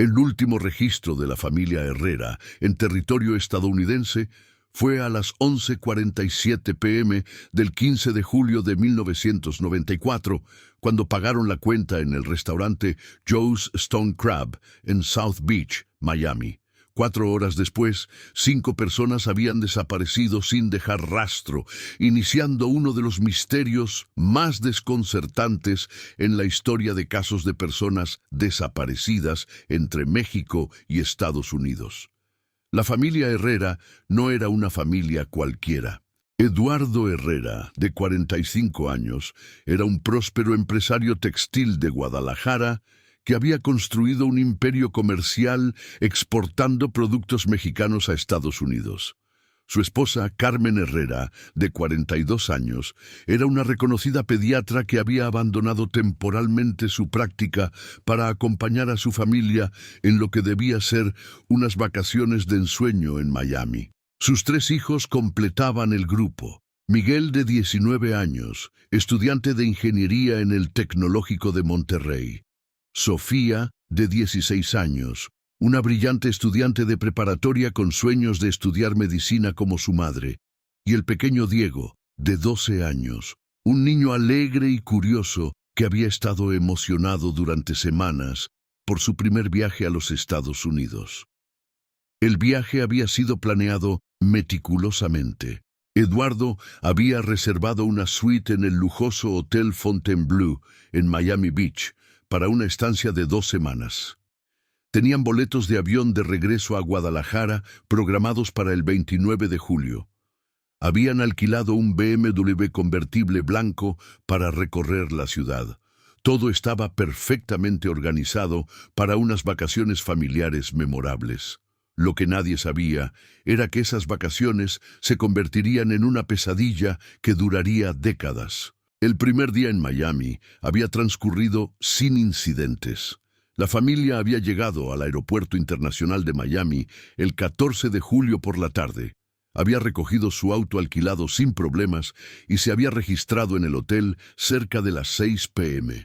El último registro de la familia Herrera en territorio estadounidense fue a las 11:47 p.m. del 15 de julio de 1994, cuando pagaron la cuenta en el restaurante Joe's Stone Crab en South Beach, Miami. 4 horas después, 5 personas habían desaparecido sin dejar rastro, iniciando uno de los misterios más desconcertantes en la historia de casos de personas desaparecidas entre México y Estados Unidos. La familia Herrera no era una familia cualquiera. Eduardo Herrera, de 45 años, era un próspero empresario textil de Guadalajara que había construido un imperio comercial exportando productos mexicanos a Estados Unidos. Su esposa, Carmen Herrera, de 42 años, era una reconocida pediatra que había abandonado temporalmente su práctica para acompañar a su familia en lo que debía ser unas vacaciones de ensueño en Miami. Sus 3 hijos completaban el grupo. Miguel, de 19 años, estudiante de ingeniería en el Tecnológico de Monterrey. Sofía, de 16 años, una brillante estudiante de preparatoria con sueños de estudiar medicina como su madre. Y el pequeño Diego, de 12 años, un niño alegre y curioso que había estado emocionado durante semanas por su primer viaje a los Estados Unidos. El viaje había sido planeado meticulosamente. Eduardo había reservado una suite en el lujoso Hotel Fontainebleau en Miami Beach para una estancia de 2 semanas. Tenían boletos de avión de regreso a Guadalajara programados para el 29 de julio. Habían alquilado un BMW convertible blanco para recorrer la ciudad. Todo estaba perfectamente organizado para unas vacaciones familiares memorables. Lo que nadie sabía era que esas vacaciones se convertirían en una pesadilla que duraría décadas. El primer día en Miami había transcurrido sin incidentes. La familia había llegado al Aeropuerto Internacional de Miami el 14 de julio por la tarde. Había recogido su auto alquilado sin problemas y se había registrado en el hotel cerca de las 6 p.m.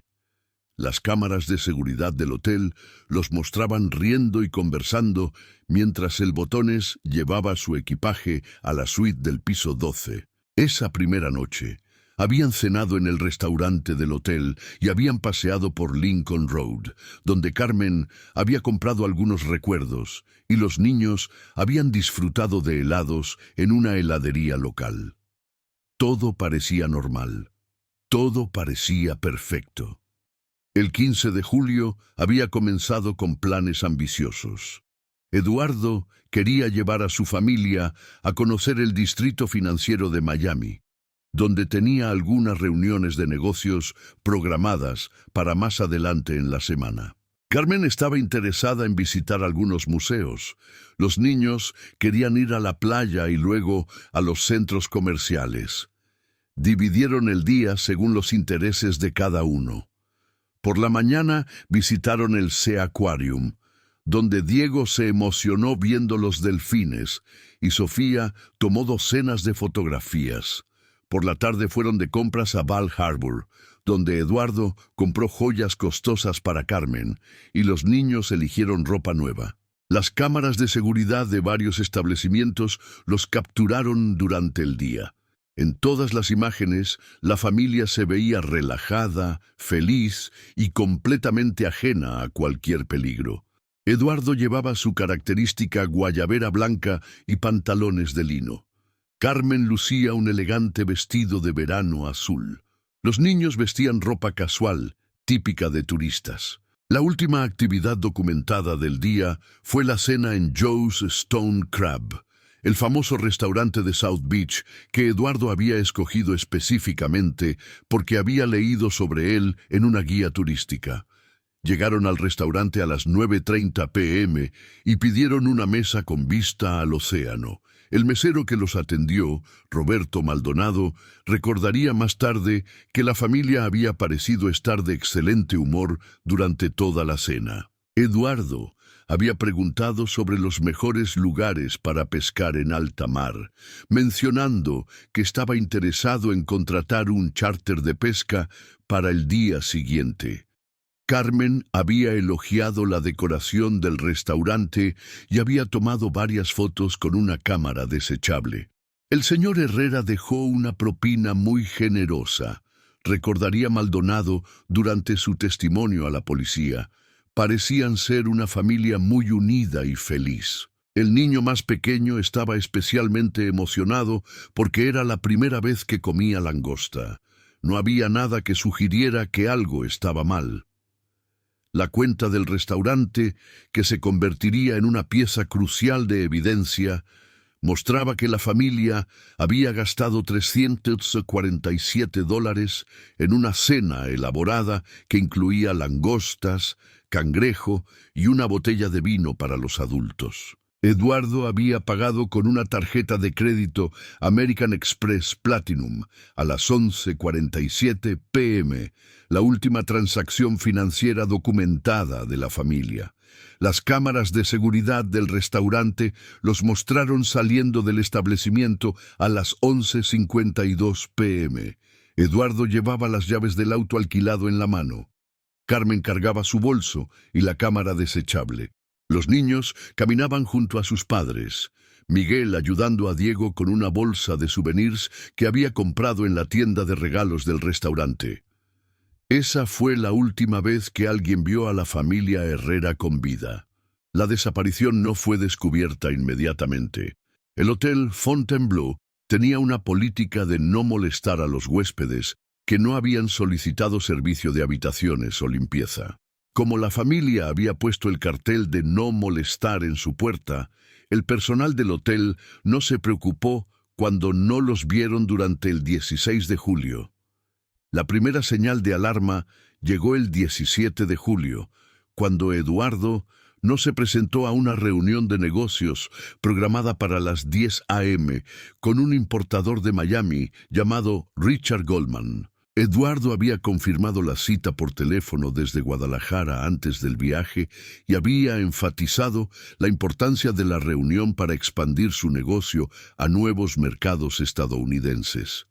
Las cámaras de seguridad del hotel los mostraban riendo y conversando mientras el Botones llevaba su equipaje a la suite del piso 12. Esa primera noche, habían cenado en el restaurante del hotel y habían paseado por Lincoln Road, donde Carmen había comprado algunos recuerdos y los niños habían disfrutado de helados en una heladería local. Todo parecía normal. Todo parecía perfecto. El 15 de julio había comenzado con planes ambiciosos. Eduardo quería llevar a su familia a conocer el distrito financiero de Miami, donde tenía algunas reuniones de negocios programadas para más adelante en la semana. Carmen estaba interesada en visitar algunos museos. Los niños querían ir a la playa y luego a los centros comerciales. Dividieron el día según los intereses de cada uno. Por la mañana visitaron el Sea Aquarium, donde Diego se emocionó viendo los delfines y Sofía tomó docenas de fotografías. Por la tarde fueron de compras a Bal Harbour, donde Eduardo compró joyas costosas para Carmen y los niños eligieron ropa nueva. Las cámaras de seguridad de varios establecimientos los capturaron durante el día. En todas las imágenes, la familia se veía relajada, feliz y completamente ajena a cualquier peligro. Eduardo llevaba su característica guayabera blanca y pantalones de lino. Carmen lucía un elegante vestido de verano azul. Los niños vestían ropa casual, típica de turistas. La última actividad documentada del día fue la cena en Joe's Stone Crab, el famoso restaurante de South Beach que Eduardo había escogido específicamente porque había leído sobre él en una guía turística. Llegaron al restaurante a las 9:30 p.m. y pidieron una mesa con vista al océano. El mesero que los atendió, Roberto Maldonado, recordaría más tarde que la familia había parecido estar de excelente humor durante toda la cena. Eduardo había preguntado sobre los mejores lugares para pescar en alta mar, mencionando que estaba interesado en contratar un charter de pesca para el día siguiente. Carmen había elogiado la decoración del restaurante y había tomado varias fotos con una cámara desechable. El señor Herrera dejó una propina muy generosa. Recordaría Maldonado durante su testimonio a la policía. Parecían ser una familia muy unida y feliz. El niño más pequeño estaba especialmente emocionado porque era la primera vez que comía langosta. No había nada que sugiriera que algo estaba mal. La cuenta del restaurante, que se convertiría en una pieza crucial de evidencia, mostraba que la familia había gastado $347 en una cena elaborada que incluía langostas, cangrejo y una botella de vino para los adultos. Eduardo había pagado con una tarjeta de crédito American Express Platinum a las 11:47 p.m., la última transacción financiera documentada de la familia. Las cámaras de seguridad del restaurante los mostraron saliendo del establecimiento a las 11:52 p.m. Eduardo llevaba las llaves del auto alquilado en la mano. Carmen cargaba su bolso y la cámara desechable. Los niños caminaban junto a sus padres, Miguel ayudando a Diego con una bolsa de souvenirs que había comprado en la tienda de regalos del restaurante. Esa fue la última vez que alguien vio a la familia Herrera con vida. La desaparición no fue descubierta inmediatamente. El Hotel Fontainebleau tenía una política de no molestar a los huéspedes que no habían solicitado servicio de habitaciones o limpieza. Como la familia había puesto el cartel de no molestar en su puerta, el personal del hotel no se preocupó cuando no los vieron durante el 16 de julio. La primera señal de alarma llegó el 17 de julio, cuando Eduardo no se presentó a una reunión de negocios programada para las 10 a.m. con un importador de Miami llamado Richard Goldman. Eduardo había confirmado la cita por teléfono desde Guadalajara antes del viaje y había enfatizado la importancia de la reunión para expandir su negocio a nuevos mercados estadounidenses.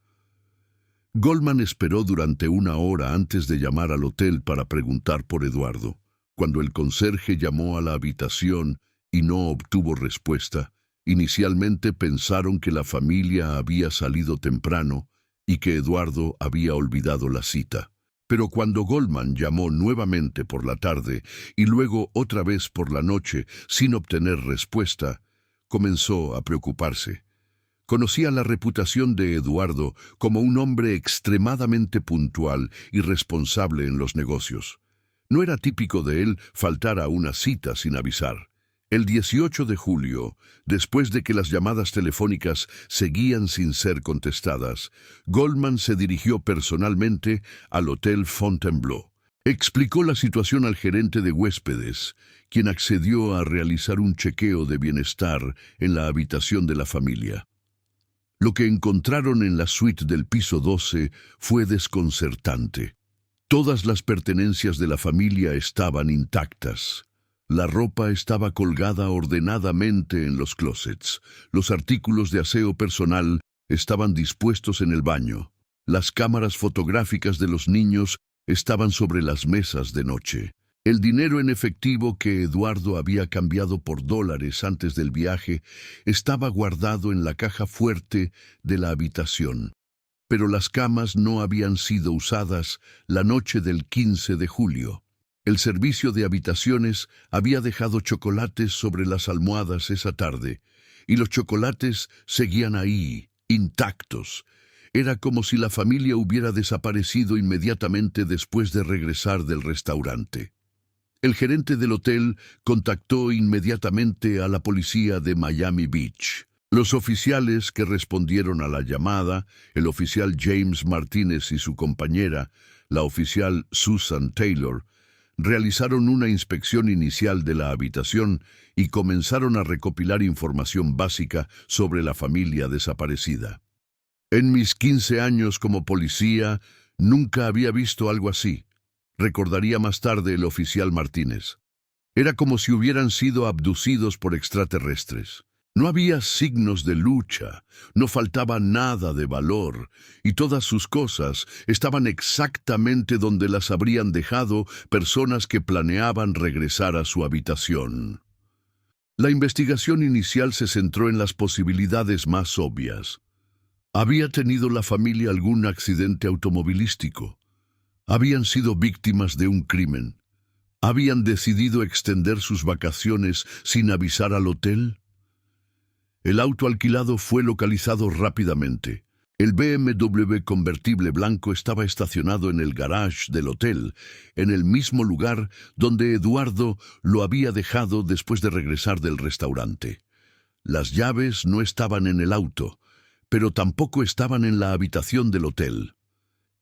Goldman esperó durante una hora antes de llamar al hotel para preguntar por Eduardo. Cuando el conserje llamó a la habitación y no obtuvo respuesta, inicialmente pensaron que la familia había salido temprano y que Eduardo había olvidado la cita. Pero cuando Goldman llamó nuevamente por la tarde y luego otra vez por la noche sin obtener respuesta, comenzó a preocuparse. Conocía la reputación de Eduardo como un hombre extremadamente puntual y responsable en los negocios. No era típico de él faltar a una cita sin avisar. El 18 de julio, después de que las llamadas telefónicas seguían sin ser contestadas, Goldman se dirigió personalmente al Hotel Fontainebleau. Explicó la situación al gerente de huéspedes, quien accedió a realizar un chequeo de bienestar en la habitación de la familia. Lo que encontraron en la suite del piso 12 fue desconcertante. Todas las pertenencias de la familia estaban intactas. La ropa estaba colgada ordenadamente en los closets. Los artículos de aseo personal estaban dispuestos en el baño. Las cámaras fotográficas de los niños estaban sobre las mesas de noche. El dinero en efectivo que Eduardo había cambiado por dólares antes del viaje estaba guardado en la caja fuerte de la habitación. Pero las camas no habían sido usadas la noche del 15 de julio. El servicio de habitaciones había dejado chocolates sobre las almohadas esa tarde, y los chocolates seguían ahí, intactos. Era como si la familia hubiera desaparecido inmediatamente después de regresar del restaurante. El gerente del hotel contactó inmediatamente a la policía de Miami Beach. Los oficiales que respondieron a la llamada, el oficial James Martínez y su compañera, la oficial Susan Taylor, realizaron una inspección inicial de la habitación y comenzaron a recopilar información básica sobre la familia desaparecida. En mis 15 años como policía, nunca había visto algo así, recordaría más tarde el oficial Martínez. Era como si hubieran sido abducidos por extraterrestres. No había signos de lucha, no faltaba nada de valor, y todas sus cosas estaban exactamente donde las habrían dejado personas que planeaban regresar a su habitación. La investigación inicial se centró en las posibilidades más obvias. ¿Había tenido la familia algún accidente automovilístico? ¿Habían sido víctimas de un crimen? ¿Habían decidido extender sus vacaciones sin avisar al hotel? El auto alquilado fue localizado rápidamente. El BMW convertible blanco estaba estacionado en el garage del hotel, en el mismo lugar donde Eduardo lo había dejado después de regresar del restaurante. Las llaves no estaban en el auto, pero tampoco estaban en la habitación del hotel.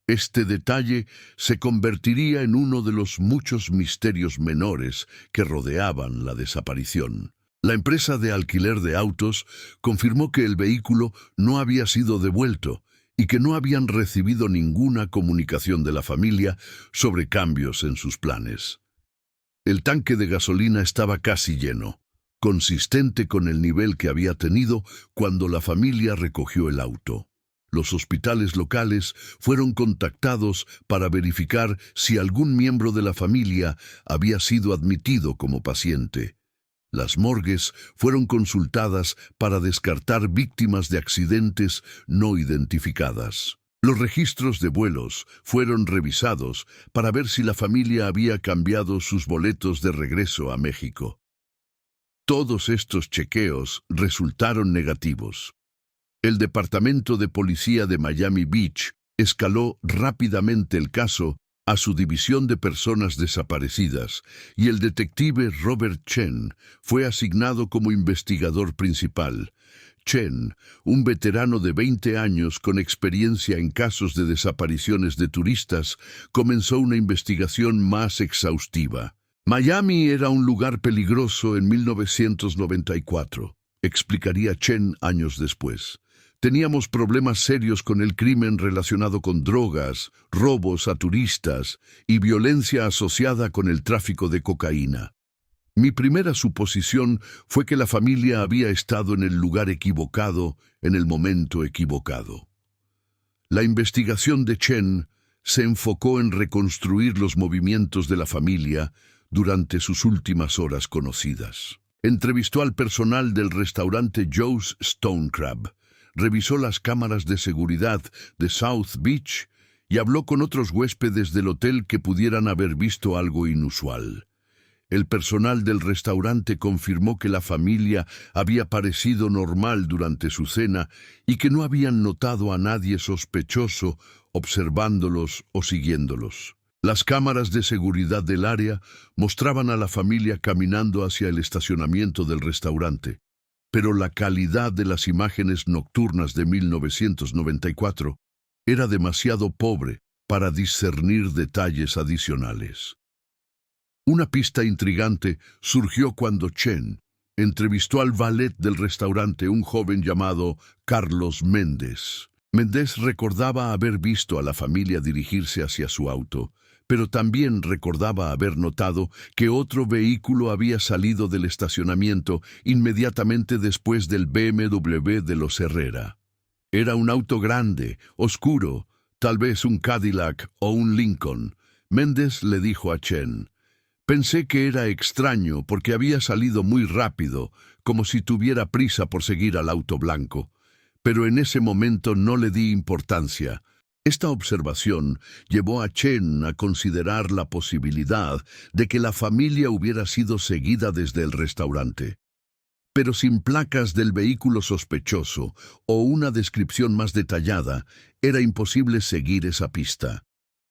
Este detalle se convertiría en uno de los muchos misterios menores que rodeaban la desaparición. La empresa de alquiler de autos confirmó que el vehículo no había sido devuelto y que no habían recibido ninguna comunicación de la familia sobre cambios en sus planes. El tanque de gasolina estaba casi lleno, consistente con el nivel que había tenido cuando la familia recogió el auto. Los hospitales locales fueron contactados para verificar si algún miembro de la familia había sido admitido como paciente. Las morgues fueron consultadas para descartar víctimas de accidentes no identificadas. Los registros de vuelos fueron revisados para ver si la familia había cambiado sus boletos de regreso a México. Todos estos chequeos resultaron negativos. El Departamento de Policía de Miami Beach escaló rápidamente el caso a su división de personas desaparecidas y el detective Robert Chen fue asignado como investigador principal. Chen, un veterano de 20 años con experiencia en casos de desapariciones de turistas, comenzó una investigación más exhaustiva. Miami era un lugar peligroso en 1994, explicaría Chen años después. Teníamos problemas serios con el crimen relacionado con drogas, robos a turistas y violencia asociada con el tráfico de cocaína. Mi primera suposición fue que la familia había estado en el lugar equivocado, en el momento equivocado. La investigación de Chen se enfocó en reconstruir los movimientos de la familia durante sus últimas horas conocidas. Entrevistó al personal del restaurante Joe's Stone Crab, revisó las cámaras de seguridad de South Beach y habló con otros huéspedes del hotel que pudieran haber visto algo inusual. El personal del restaurante confirmó que la familia había parecido normal durante su cena y que no habían notado a nadie sospechoso observándolos o siguiéndolos. Las cámaras de seguridad del área mostraban a la familia caminando hacia el estacionamiento del restaurante, pero la calidad de las imágenes nocturnas de 1994 era demasiado pobre para discernir detalles adicionales. Una pista intrigante surgió cuando Chen entrevistó al valet del restaurante, un joven llamado Carlos Méndez. Méndez recordaba haber visto a la familia dirigirse hacia su auto, pero también recordaba haber notado que otro vehículo había salido del estacionamiento inmediatamente después del BMW de los Herrera. Era un auto grande, oscuro, tal vez un Cadillac o un Lincoln. Méndez le dijo a Chen: «Pensé que era extraño porque había salido muy rápido, como si tuviera prisa por seguir al auto blanco. Pero en ese momento no le di importancia». Esta observación llevó a Chen a considerar la posibilidad de que la familia hubiera sido seguida desde el restaurante. Pero sin placas del vehículo sospechoso o una descripción más detallada, era imposible seguir esa pista.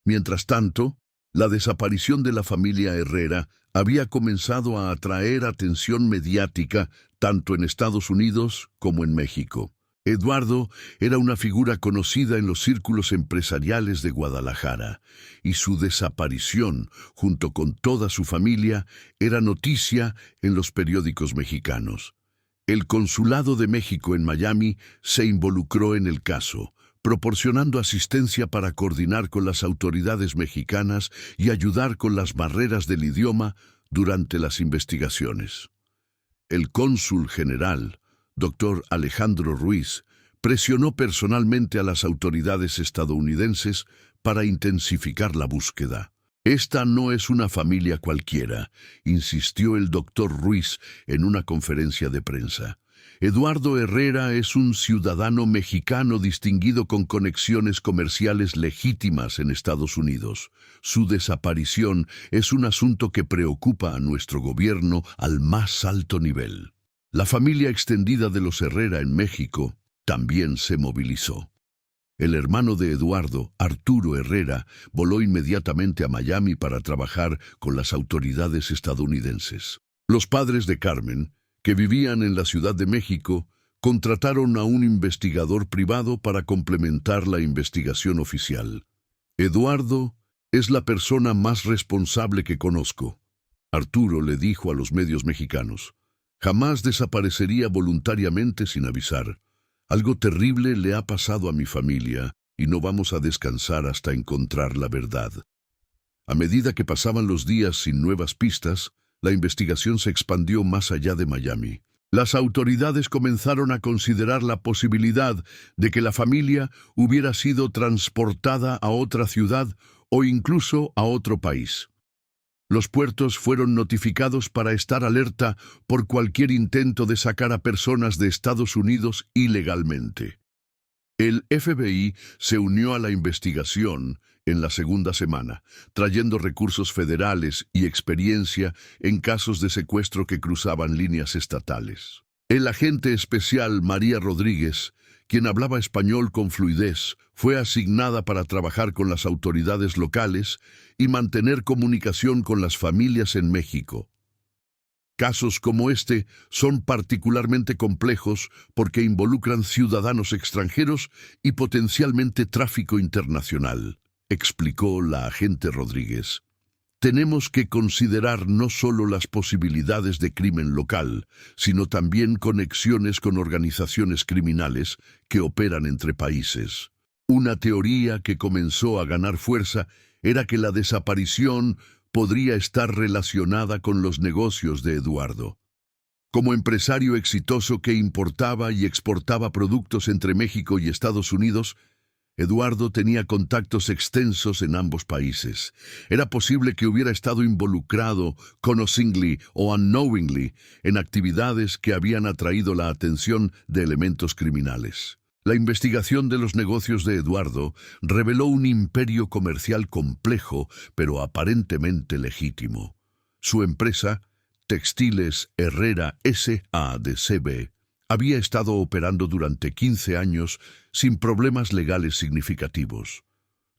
Mientras tanto, la desaparición de la familia Herrera había comenzado a atraer atención mediática tanto en Estados Unidos como en México. Eduardo era una figura conocida en los círculos empresariales de Guadalajara, y su desaparición, junto con toda su familia, era noticia en los periódicos mexicanos. El Consulado de México en Miami se involucró en el caso, proporcionando asistencia para coordinar con las autoridades mexicanas y ayudar con las barreras del idioma durante las investigaciones. El cónsul general, Dr. Alejandro Ruiz, presionó personalmente a las autoridades estadounidenses para intensificar la búsqueda. Esta no es una familia cualquiera, insistió el doctor Ruiz en una conferencia de prensa. Eduardo Herrera es un ciudadano mexicano distinguido con conexiones comerciales legítimas en Estados Unidos. Su desaparición es un asunto que preocupa a nuestro gobierno al más alto nivel. La familia extendida de los Herrera en México también se movilizó. El hermano de Eduardo, Arturo Herrera, voló inmediatamente a Miami para trabajar con las autoridades estadounidenses. Los padres de Carmen, que vivían en la Ciudad de México, contrataron a un investigador privado para complementar la investigación oficial. Eduardo es la persona más responsable que conozco. Arturo le dijo a los medios mexicanos. Jamás desaparecería voluntariamente sin avisar. Algo terrible le ha pasado a mi familia y no vamos a descansar hasta encontrar la verdad. A medida que pasaban los días sin nuevas pistas, la investigación se expandió más allá de Miami. Las autoridades comenzaron a considerar la posibilidad de que la familia hubiera sido transportada a otra ciudad o incluso a otro país. Los puertos fueron notificados para estar alerta por cualquier intento de sacar a personas de Estados Unidos ilegalmente. El FBI se unió a la investigación en la segunda semana, trayendo recursos federales y experiencia en casos de secuestro que cruzaban líneas estatales. El agente especial María Rodríguez, quien hablaba español con fluidez, fue asignada para trabajar con las autoridades locales y mantener comunicación con las familias en México. Casos como este son particularmente complejos porque involucran ciudadanos extranjeros y potencialmente tráfico internacional, explicó la agente Rodríguez. Tenemos que considerar no solo las posibilidades de crimen local, sino también conexiones con organizaciones criminales que operan entre países. Una teoría que comenzó a ganar fuerza era que la desaparición podría estar relacionada con los negocios de Eduardo. Como empresario exitoso que importaba y exportaba productos entre México y Estados Unidos, Eduardo tenía contactos extensos en ambos países. Era posible que hubiera estado involucrado, conocingly o unknowingly, en actividades que habían atraído la atención de elementos criminales. La investigación de los negocios de Eduardo reveló un imperio comercial complejo, pero aparentemente legítimo. Su empresa, Textiles Herrera S.A.D.C.B., había estado operando durante 15 años sin problemas legales significativos.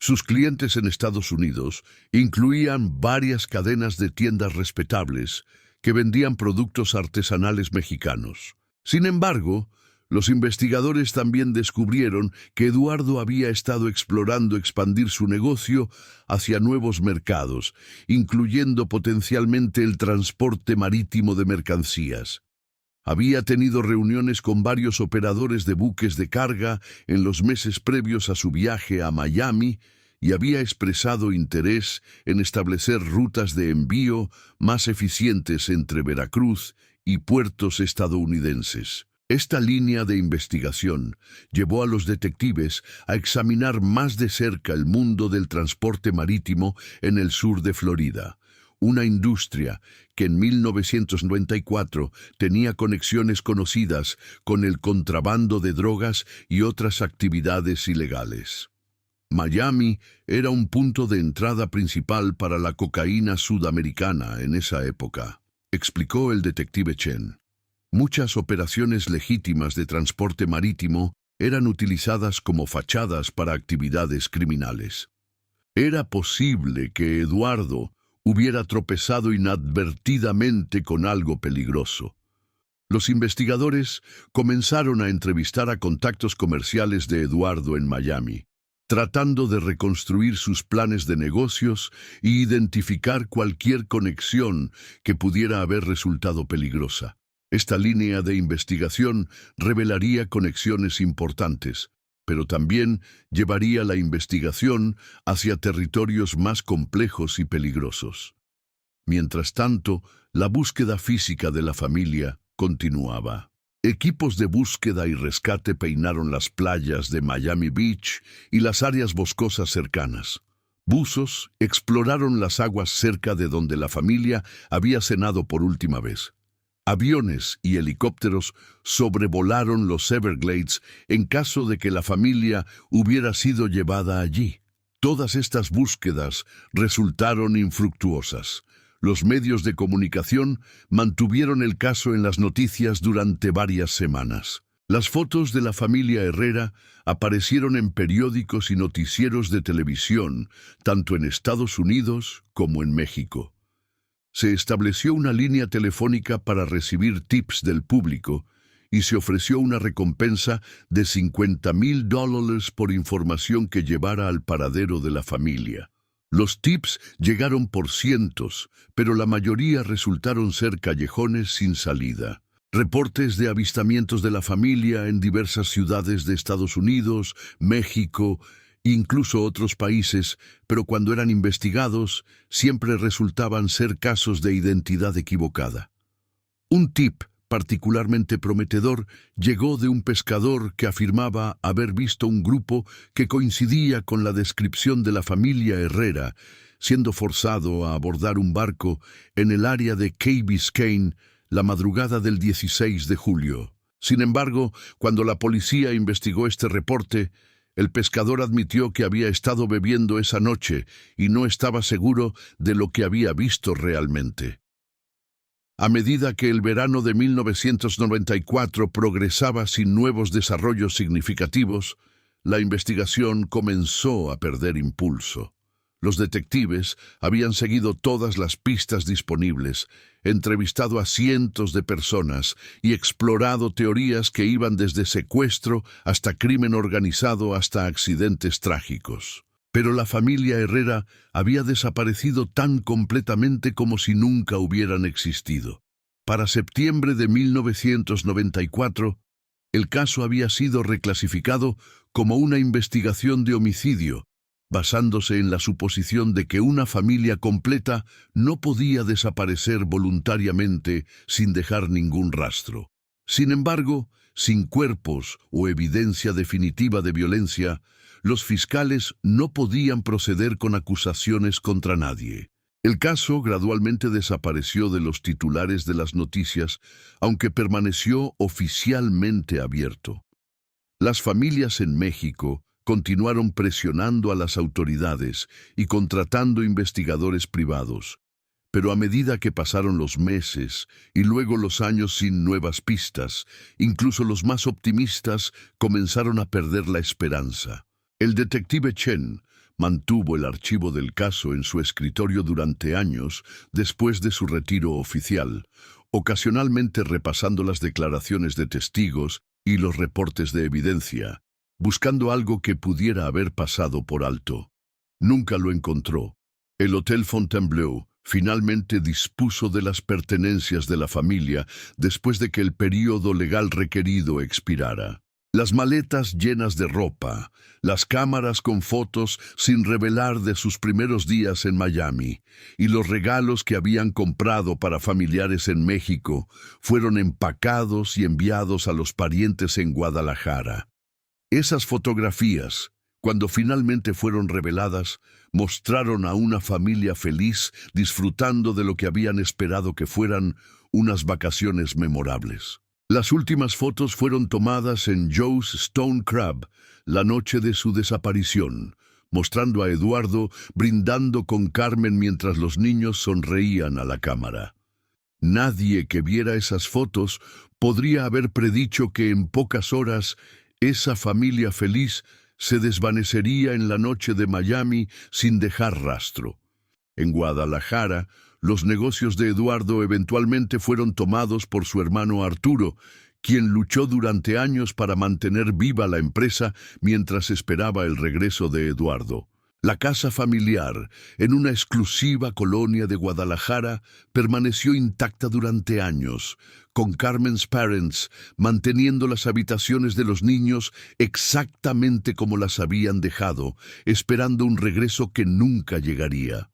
Sus clientes en Estados Unidos incluían varias cadenas de tiendas respetables que vendían productos artesanales mexicanos. Sin embargo, los investigadores también descubrieron que Eduardo había estado explorando expandir su negocio hacia nuevos mercados, incluyendo potencialmente el transporte marítimo de mercancías. Había tenido reuniones con varios operadores de buques de carga en los meses previos a su viaje a Miami y había expresado interés en establecer rutas de envío más eficientes entre Veracruz y puertos estadounidenses. Esta línea de investigación llevó a los detectives a examinar más de cerca el mundo del transporte marítimo en el sur de Florida, una industria que en 1994 tenía conexiones conocidas con el contrabando de drogas y otras actividades ilegales. Miami era un punto de entrada principal para la cocaína sudamericana en esa época, explicó el detective Chen. Muchas operaciones legítimas de transporte marítimo eran utilizadas como fachadas para actividades criminales. Era posible que Eduardo hubiera tropezado inadvertidamente con algo peligroso. Los investigadores comenzaron a entrevistar a contactos comerciales de Eduardo en Miami, tratando de reconstruir sus planes de negocios e identificar cualquier conexión que pudiera haber resultado peligrosa. Esta línea de investigación revelaría conexiones importantes, pero también llevaría la investigación hacia territorios más complejos y peligrosos. Mientras tanto, la búsqueda física de la familia continuaba. Equipos de búsqueda y rescate peinaron las playas de Miami Beach y las áreas boscosas cercanas. Buzos exploraron las aguas cerca de donde la familia había cenado por última vez. Aviones y helicópteros sobrevolaron los Everglades en caso de que la familia hubiera sido llevada allí. Todas estas búsquedas resultaron infructuosas. Los medios de comunicación mantuvieron el caso en las noticias durante varias semanas. Las fotos de la familia Herrera aparecieron en periódicos y noticieros de televisión, tanto en Estados Unidos como en México. Se estableció una línea telefónica para recibir tips del público y se ofreció una recompensa de $50,000 por información que llevara al paradero de la familia. Los tips llegaron por cientos, pero la mayoría resultaron ser callejones sin salida. Reportes de avistamientos de la familia en diversas ciudades de Estados Unidos, México, incluso otros países, pero cuando eran investigados, siempre resultaban ser casos de identidad equivocada. Un tip particularmente prometedor llegó de un pescador que afirmaba haber visto un grupo que coincidía con la descripción de la familia Herrera, siendo forzado a abordar un barco en el área de Key Biscayne la madrugada del 16 de julio. Sin embargo, cuando la policía investigó este reporte, el pescador admitió que había estado bebiendo esa noche y no estaba seguro de lo que había visto realmente. A medida que el verano de 1994 progresaba sin nuevos desarrollos significativos, la investigación comenzó a perder impulso. Los detectives habían seguido todas las pistas disponibles, entrevistado a cientos de personas y explorado teorías que iban desde secuestro hasta crimen organizado hasta accidentes trágicos. Pero la familia Herrera había desaparecido tan completamente como si nunca hubieran existido. Para septiembre de 1994, el caso había sido reclasificado como una investigación de homicidio, basándose en la suposición de que una familia completa no podía desaparecer voluntariamente sin dejar ningún rastro. Sin embargo, sin cuerpos o evidencia definitiva de violencia, los fiscales no podían proceder con acusaciones contra nadie. El caso gradualmente desapareció de los titulares de las noticias, aunque permaneció oficialmente abierto. Las familias en México continuaron presionando a las autoridades y contratando investigadores privados, pero a medida que pasaron los meses y luego los años sin nuevas pistas, incluso los más optimistas comenzaron a perder la esperanza. El detective Chen mantuvo el archivo del caso en su escritorio durante años después de su retiro oficial, ocasionalmente repasando las declaraciones de testigos y los reportes de evidencia, buscando algo que pudiera haber pasado por alto. Nunca lo encontró. El Hotel Fontainebleau finalmente dispuso de las pertenencias de la familia después de que el período legal requerido expirara. Las maletas llenas de ropa, las cámaras con fotos sin revelar de sus primeros días en Miami y los regalos que habían comprado para familiares en México fueron empacados y enviados a los parientes en Guadalajara. Esas fotografías, cuando finalmente fueron reveladas, mostraron a una familia feliz disfrutando de lo que habían esperado que fueran unas vacaciones memorables. Las últimas fotos fueron tomadas en Joe's Stone Crab la noche de su desaparición, mostrando a Eduardo brindando con Carmen mientras los niños sonreían a la cámara. Nadie que viera esas fotos podría haber predicho que en pocas horas esa familia feliz se desvanecería en la noche de Miami sin dejar rastro. En Guadalajara, los negocios de Eduardo eventualmente fueron tomados por su hermano Arturo, quien luchó durante años para mantener viva la empresa mientras esperaba el regreso de Eduardo. La casa familiar, en una exclusiva colonia de Guadalajara, permaneció intacta durante años, con Carmen's Parents manteniendo las habitaciones de los niños exactamente como las habían dejado, esperando un regreso que nunca llegaría.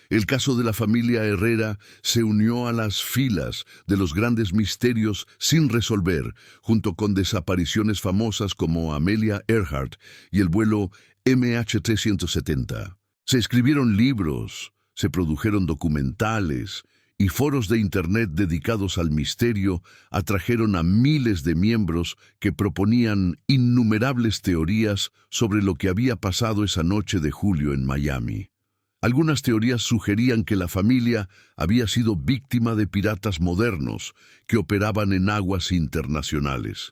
El caso de la familia Herrera se unió a las filas de los grandes misterios sin resolver, junto con desapariciones famosas como Amelia Earhart y el vuelo MH370. Se escribieron libros, se produjeron documentales y foros de Internet dedicados al misterio atrajeron a miles de miembros que proponían innumerables teorías sobre lo que había pasado esa noche de julio en Miami. Algunas teorías sugerían que la familia había sido víctima de piratas modernos que operaban en aguas internacionales.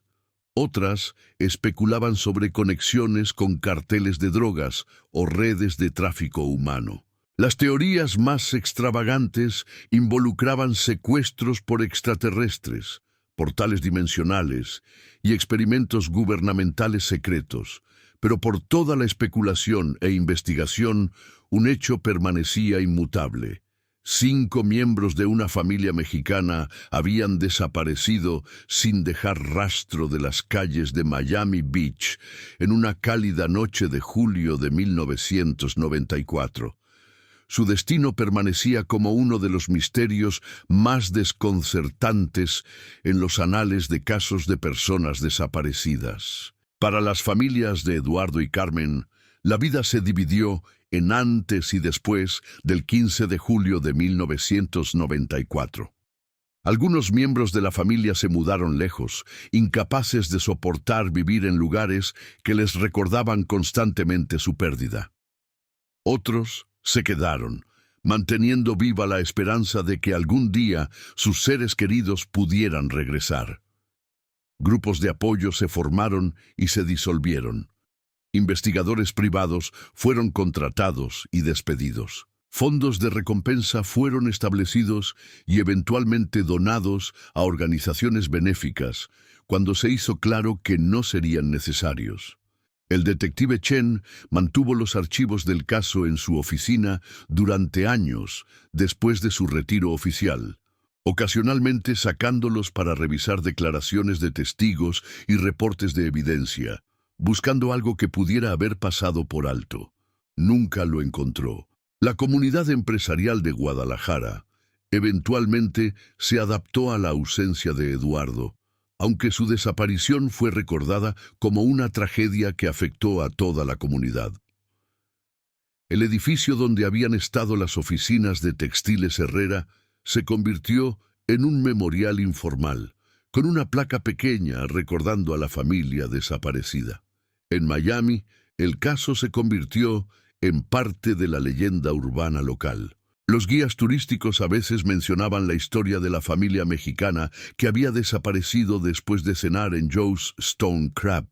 Otras especulaban sobre conexiones con carteles de drogas o redes de tráfico humano. Las teorías más extravagantes involucraban secuestros por extraterrestres, portales dimensionales y experimentos gubernamentales secretos, pero por toda la especulación e investigación, un hecho permanecía inmutable. 5 miembros de una familia mexicana habían desaparecido sin dejar rastro de las calles de Miami Beach en una cálida noche de julio de 1994. Su destino permanecía como uno de los misterios más desconcertantes en los anales de casos de personas desaparecidas. Para las familias de Eduardo y Carmen, la vida se dividió en antes y después del 15 de julio de 1994. Algunos miembros de la familia se mudaron lejos, incapaces de soportar vivir en lugares que les recordaban constantemente su pérdida. Otros se quedaron, manteniendo viva la esperanza de que algún día sus seres queridos pudieran regresar. Grupos de apoyo se formaron y se disolvieron. Investigadores privados fueron contratados y despedidos. Fondos de recompensa fueron establecidos y eventualmente donados a organizaciones benéficas cuando se hizo claro que no serían necesarios. El detective Chen mantuvo los archivos del caso en su oficina durante años después de su retiro oficial, ocasionalmente sacándolos para revisar declaraciones de testigos y reportes de evidencia, buscando algo que pudiera haber pasado por alto. Nunca lo encontró. La comunidad empresarial de Guadalajara eventualmente se adaptó a la ausencia de Eduardo, aunque su desaparición fue recordada como una tragedia que afectó a toda la comunidad. El edificio donde habían estado las oficinas de Textiles Herrera se convirtió en un memorial informal, con una placa pequeña recordando a la familia desaparecida. En Miami, el caso se convirtió en parte de la leyenda urbana local. Los guías turísticos a veces mencionaban la historia de la familia mexicana que había desaparecido después de cenar en Joe's Stone Crab.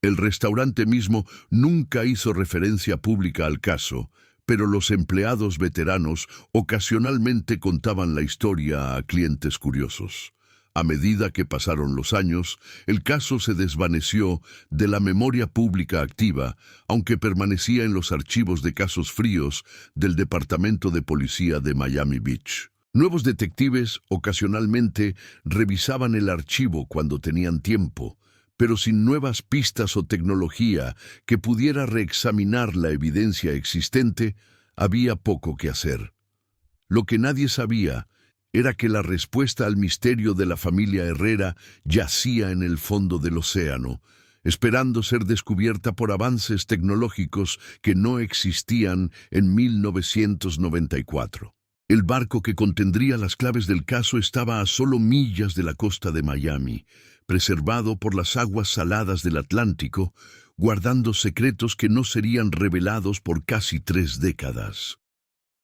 El restaurante mismo nunca hizo referencia pública al caso, pero los empleados veteranos ocasionalmente contaban la historia a clientes curiosos. A medida que pasaron los años, el caso se desvaneció de la memoria pública activa, aunque permanecía en los archivos de casos fríos del Departamento de Policía de Miami Beach. Nuevos detectives ocasionalmente revisaban el archivo cuando tenían tiempo, pero sin nuevas pistas o tecnología que pudiera reexaminar la evidencia existente, había poco que hacer. Lo que nadie sabía era que la respuesta al misterio de la familia Herrera yacía en el fondo del océano, esperando ser descubierta por avances tecnológicos que no existían en 1994. El barco que contendría las claves del caso estaba a solo millas de la costa de Miami, preservado por las aguas saladas del Atlántico, guardando secretos que no serían revelados por casi 3 décadas.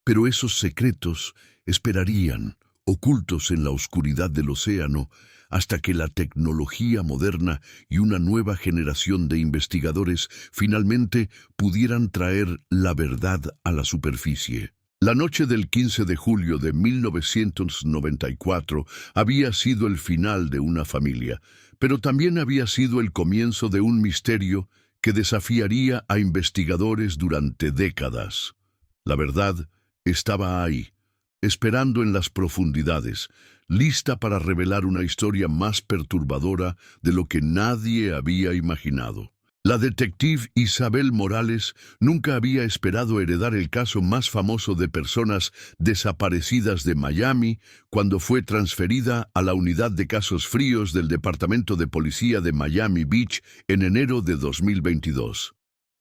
Pero esos secretos esperarían, ocultos en la oscuridad del océano, hasta que la tecnología moderna y una nueva generación de investigadores finalmente pudieran traer la verdad a la superficie. La noche del 15 de julio de 1994 había sido el final de una familia, pero también había sido el comienzo de un misterio que desafiaría a investigadores durante décadas. La verdad estaba ahí, esperando en las profundidades, lista para revelar una historia más perturbadora de lo que nadie había imaginado. La detective Isabel Morales nunca había esperado heredar el caso más famoso de personas desaparecidas de Miami cuando fue transferida a la unidad de casos fríos del Departamento de Policía de Miami Beach en enero de 2022.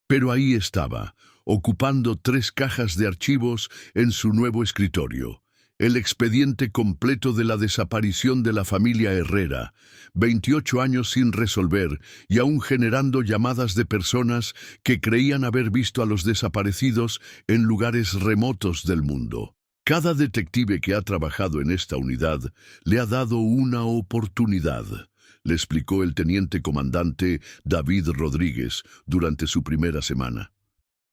Pero ahí estaba, ocupando 3 cajas de archivos en su nuevo escritorio. El expediente completo de la desaparición de la familia Herrera, 28 años sin resolver y aún generando llamadas de personas que creían haber visto a los desaparecidos en lugares remotos del mundo. Cada detective que ha trabajado en esta unidad le ha dado una oportunidad, le explicó el teniente comandante David Rodríguez durante su primera semana.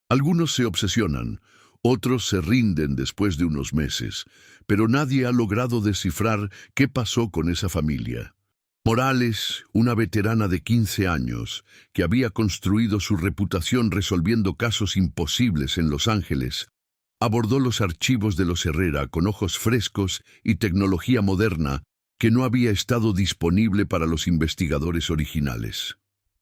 Algunos se obsesionan, otros se rinden después de unos meses, pero nadie ha logrado descifrar qué pasó con esa familia. Morales, una veterana de 15 años, que había construido su reputación resolviendo casos imposibles en Los Ángeles, abordó los archivos de los Herrera con ojos frescos y tecnología moderna que no había estado disponible para los investigadores originales.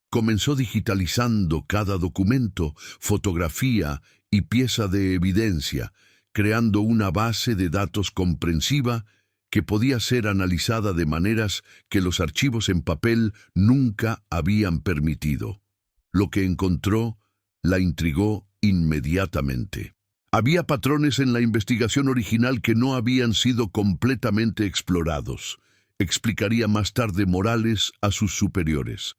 Comenzó digitalizando cada documento, fotografía y pieza de evidencia, creando una base de datos comprensiva que podía ser analizada de maneras que los archivos en papel nunca habían permitido. Lo que encontró la intrigó inmediatamente. Había patrones en la investigación original que no habían sido completamente explorados, explicaría más tarde Morales a sus superiores.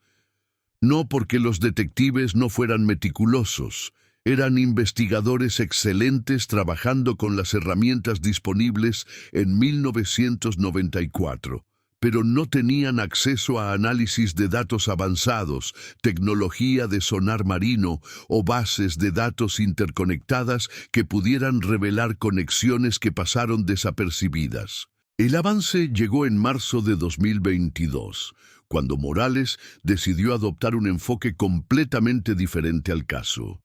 No porque los detectives no fueran meticulosos, eran investigadores excelentes trabajando con las herramientas disponibles en 1994, pero no tenían acceso a análisis de datos avanzados, tecnología de sonar marino o bases de datos interconectadas que pudieran revelar conexiones que pasaron desapercibidas. El avance llegó en marzo de 2022, cuando Morales decidió adoptar un enfoque completamente diferente al caso.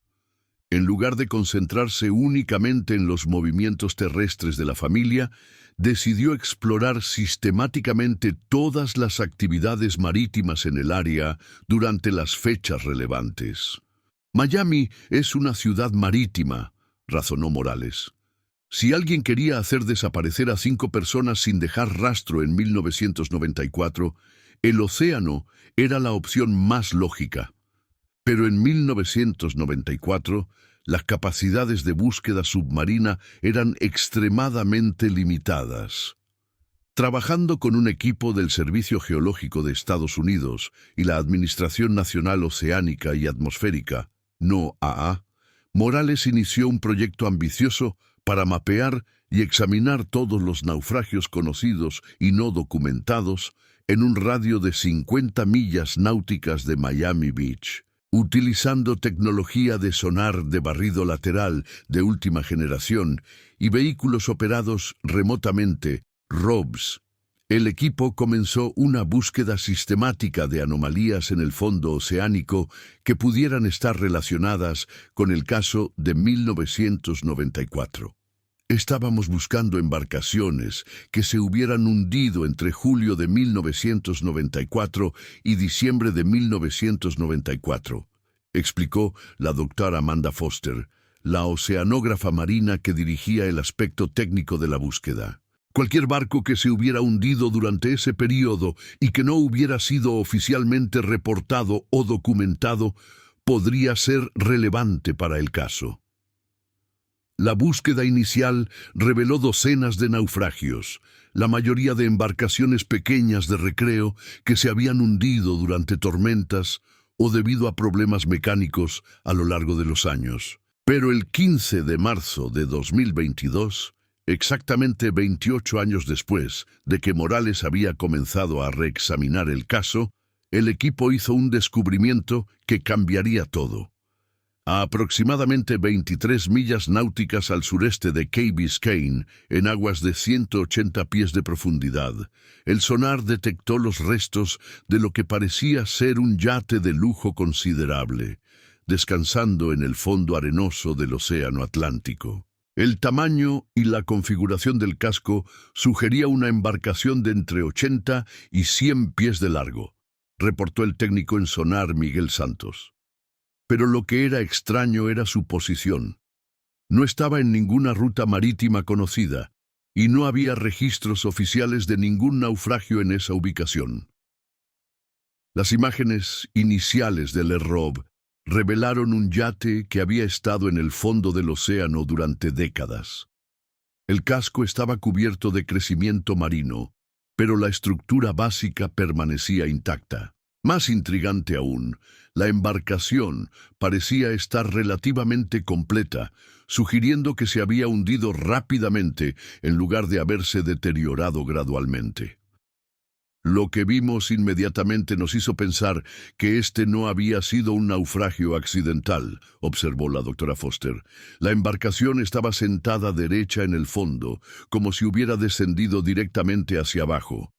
En lugar de concentrarse únicamente en los movimientos terrestres de la familia, decidió explorar sistemáticamente todas las actividades marítimas en el área durante las fechas relevantes. Miami es una ciudad marítima, razonó Morales. Si alguien quería hacer desaparecer a 5 personas sin dejar rastro en 1994, el océano era la opción más lógica. Pero en 1994, las capacidades de búsqueda submarina eran extremadamente limitadas. Trabajando con un equipo del Servicio Geológico de Estados Unidos y la Administración Nacional Oceánica y Atmosférica, NOAA, Morales inició un proyecto ambicioso para mapear y examinar todos los naufragios conocidos y no documentados en un radio de 50 millas náuticas de Miami Beach. Utilizando tecnología de sonar de barrido lateral de última generación y vehículos operados remotamente, ROVs, el equipo comenzó una búsqueda sistemática de anomalías en el fondo oceánico que pudieran estar relacionadas con el caso de 1994. Estábamos buscando embarcaciones que se hubieran hundido entre julio de 1994 y diciembre de 1994, explicó la doctora Amanda Foster, la oceanógrafa marina que dirigía el aspecto técnico de la búsqueda. Cualquier barco que se hubiera hundido durante ese periodo y que no hubiera sido oficialmente reportado o documentado podría ser relevante para el caso. La búsqueda inicial reveló docenas de naufragios, la mayoría de embarcaciones pequeñas de recreo que se habían hundido durante tormentas o debido a problemas mecánicos a lo largo de los años. Pero el 15 de marzo de 2022, exactamente 28 años después de que Morales había comenzado a reexaminar el caso, el equipo hizo un descubrimiento que cambiaría todo. A aproximadamente 23 millas náuticas al sureste de Key Biscayne, en aguas de 180 pies de profundidad, el sonar detectó los restos de lo que parecía ser un yate de lujo considerable, descansando en el fondo arenoso del Océano Atlántico. El tamaño y la configuración del casco sugería una embarcación de entre 80 y 100 pies de largo, reportó el técnico en sonar Miguel Santos. Pero lo que era extraño era su posición. No estaba en ninguna ruta marítima conocida, y no había registros oficiales de ningún naufragio en esa ubicación. Las imágenes iniciales del ERROB revelaron un yate que había estado en el fondo del océano durante décadas. El casco estaba cubierto de crecimiento marino, pero la estructura básica permanecía intacta. Más intrigante aún, la embarcación parecía estar relativamente completa, sugiriendo que se había hundido rápidamente en lugar de haberse deteriorado gradualmente. Lo que vimos inmediatamente nos hizo pensar que este no había sido un naufragio accidental, observó la doctora Foster. La embarcación estaba sentada derecha en el fondo, como si hubiera descendido directamente hacia abajo.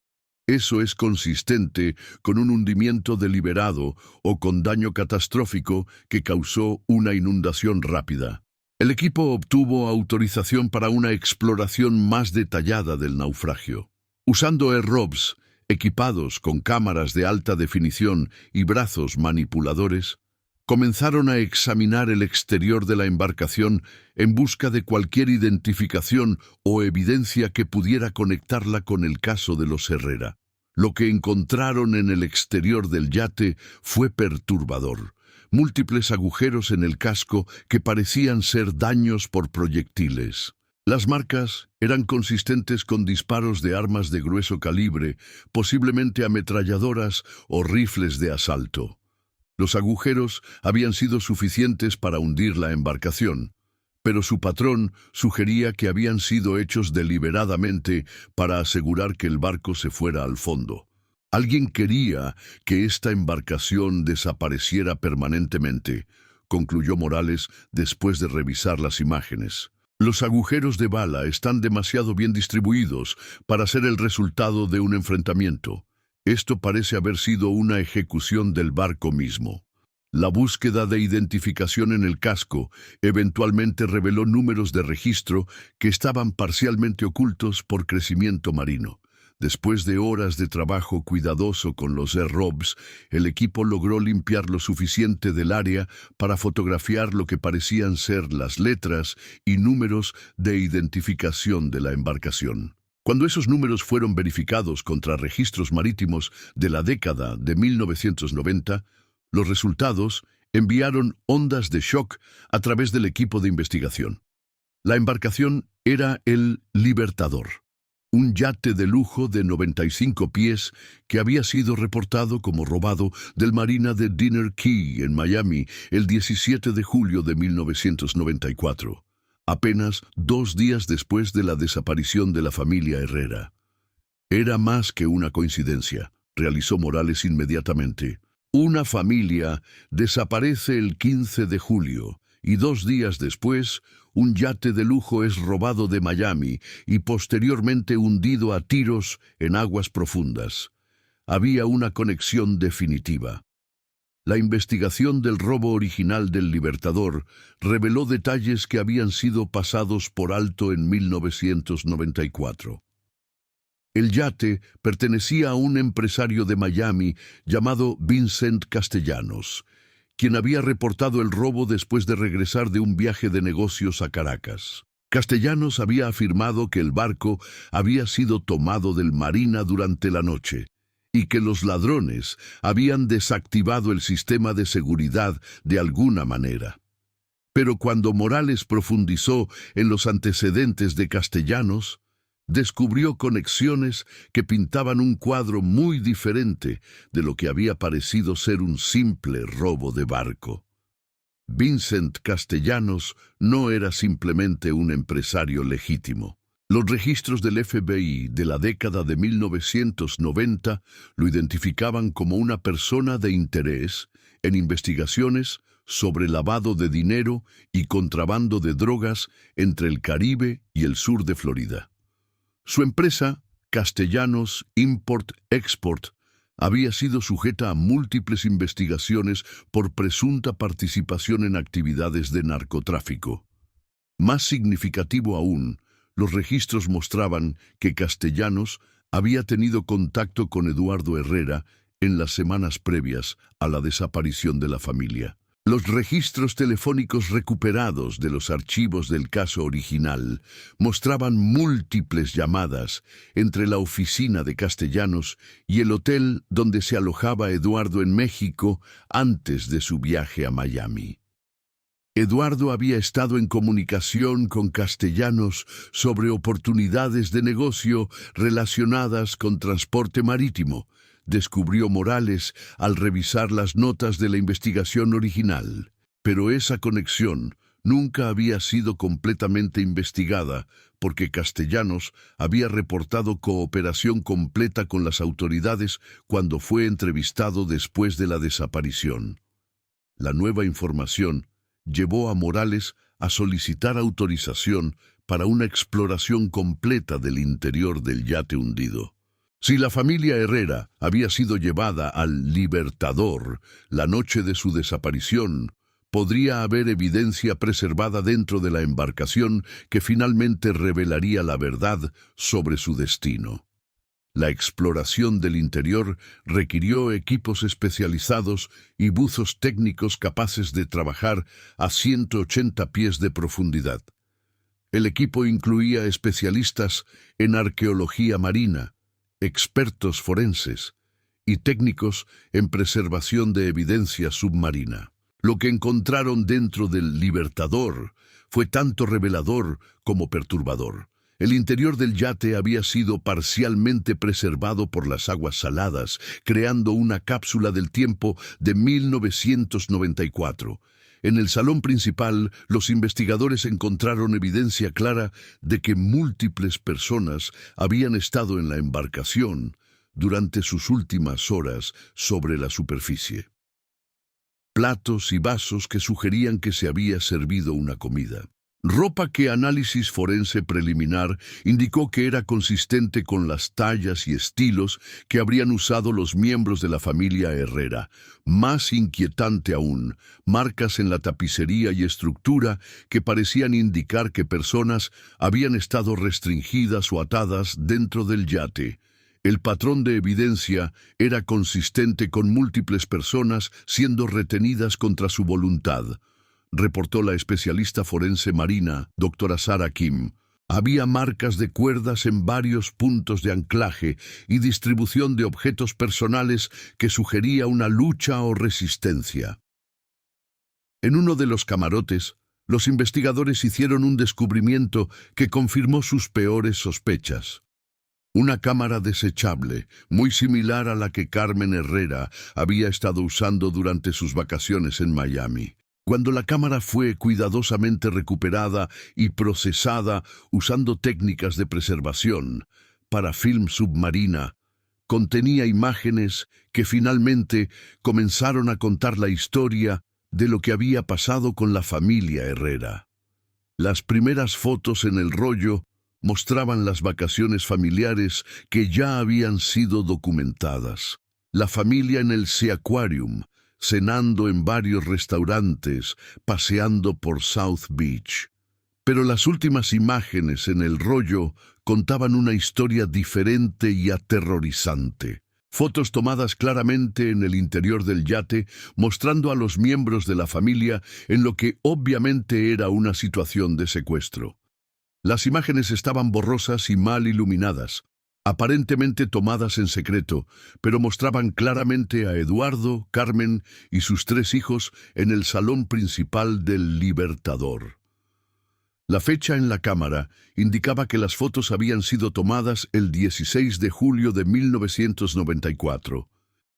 Eso es consistente con un hundimiento deliberado o con daño catastrófico que causó una inundación rápida. El equipo obtuvo autorización para una exploración más detallada del naufragio. Usando ERROBs, equipados con cámaras de alta definición y brazos manipuladores, comenzaron a examinar el exterior de la embarcación en busca de cualquier identificación o evidencia que pudiera conectarla con el caso de los Herrera. Lo que encontraron en el exterior del yate fue perturbador. Múltiples agujeros en el casco que parecían ser daños por proyectiles. Las marcas eran consistentes con disparos de armas de grueso calibre, posiblemente ametralladoras o rifles de asalto. Los agujeros habían sido suficientes para hundir la embarcación, pero su patrón sugería que habían sido hechos deliberadamente para asegurar que el barco se fuera al fondo. Alguien quería que esta embarcación desapareciera permanentemente, concluyó Morales después de revisar las imágenes. Los agujeros de bala están demasiado bien distribuidos para ser el resultado de un enfrentamiento. Esto parece haber sido una ejecución del barco mismo. La búsqueda de identificación en el casco eventualmente reveló números de registro que estaban parcialmente ocultos por crecimiento marino. Después de horas de trabajo cuidadoso con los ERROBs, el equipo logró limpiar lo suficiente del área para fotografiar lo que parecían ser las letras y números de identificación de la embarcación. Cuando esos números fueron verificados contra registros marítimos de la década de 1990, los resultados enviaron ondas de shock a través del equipo de investigación. La embarcación era el Libertador, un yate de lujo de 95 pies que había sido reportado como robado del marina de Dinner Key en Miami el 17 de julio de 1994, apenas 2 días después de la desaparición de la familia Herrera. Era más que una coincidencia, realizó Morales inmediatamente. Una familia desaparece el 15 de julio y 2 días después, un yate de lujo es robado de Miami y posteriormente hundido a tiros en aguas profundas. Había una conexión definitiva. La investigación del robo original del Libertador reveló detalles que habían sido pasados por alto en 1994. El yate pertenecía a un empresario de Miami llamado Vincent Castellanos, quien había reportado el robo después de regresar de un viaje de negocios a Caracas. Castellanos había afirmado que el barco había sido tomado del marina durante la noche y que los ladrones habían desactivado el sistema de seguridad de alguna manera. Pero cuando Morales profundizó en los antecedentes de Castellanos, descubrió conexiones que pintaban un cuadro muy diferente de lo que había parecido ser un simple robo de barco. Vincent Castellanos no era simplemente un empresario legítimo. Los registros del FBI de la década de 1990 lo identificaban como una persona de interés en investigaciones sobre lavado de dinero y contrabando de drogas entre el Caribe y el sur de Florida. Su empresa, Castellanos Import-Export, había sido sujeta a múltiples investigaciones por presunta participación en actividades de narcotráfico. Más significativo aún, los registros mostraban que Castellanos había tenido contacto con Eduardo Herrera en las semanas previas a la desaparición de la familia. Los registros telefónicos recuperados de los archivos del caso original mostraban múltiples llamadas entre la oficina de Castellanos y el hotel donde se alojaba Eduardo en México antes de su viaje a Miami. Eduardo había estado en comunicación con Castellanos sobre oportunidades de negocio relacionadas con transporte marítimo, descubrió Morales al revisar las notas de la investigación original. Pero esa conexión nunca había sido completamente investigada porque Castellanos había reportado cooperación completa con las autoridades cuando fue entrevistado después de la desaparición. La nueva información llevó a Morales a solicitar autorización para una exploración completa del interior del yate hundido. Si la familia Herrera había sido llevada al Libertador la noche de su desaparición, podría haber evidencia preservada dentro de la embarcación que finalmente revelaría la verdad sobre su destino. La exploración del interior requirió equipos especializados y buzos técnicos capaces de trabajar a 180 pies de profundidad. El equipo incluía especialistas en arqueología marina, expertos forenses y técnicos en preservación de evidencia submarina. Lo que encontraron dentro del Libertador fue tanto revelador como perturbador. El interior del yate había sido parcialmente preservado por las aguas saladas, creando una cápsula del tiempo de 1994. En el salón principal, los investigadores encontraron evidencia clara de que múltiples personas habían estado en la embarcación durante sus últimas horas sobre la superficie. Platos y vasos que sugerían que se había servido una comida. Ropa que análisis forense preliminar indicó que era consistente con las tallas y estilos que habrían usado los miembros de la familia Herrera. Más inquietante aún, marcas en la tapicería y estructura que parecían indicar que personas habían estado restringidas o atadas dentro del yate. El patrón de evidencia era consistente con múltiples personas siendo retenidas contra su voluntad, reportó la especialista forense marina, doctora Sarah Kim. Había marcas de cuerdas en varios puntos de anclaje y distribución de objetos personales que sugería una lucha o resistencia. En uno de los camarotes, los investigadores hicieron un descubrimiento que confirmó sus peores sospechas. Una cámara desechable, muy similar a la que Carmen Herrera había estado usando durante sus vacaciones en Miami. Cuando la cámara fue cuidadosamente recuperada y procesada usando técnicas de preservación para film submarina, contenía imágenes que finalmente comenzaron a contar la historia de lo que había pasado con la familia Herrera. Las primeras fotos en el rollo mostraban las vacaciones familiares que ya habían sido documentadas. La familia en el Sea Aquarium, cenando en varios restaurantes, paseando por South Beach. Pero las últimas imágenes en el rollo contaban una historia diferente y aterrorizante. Fotos tomadas claramente en el interior del yate, mostrando a los miembros de la familia en lo que obviamente era una situación de secuestro. Las imágenes estaban borrosas y mal iluminadas, aparentemente tomadas en secreto, pero mostraban claramente a Eduardo, Carmen y sus 3 hijos en el salón principal del Libertador. La fecha en la cámara indicaba que las fotos habían sido tomadas el 16 de julio de 1994,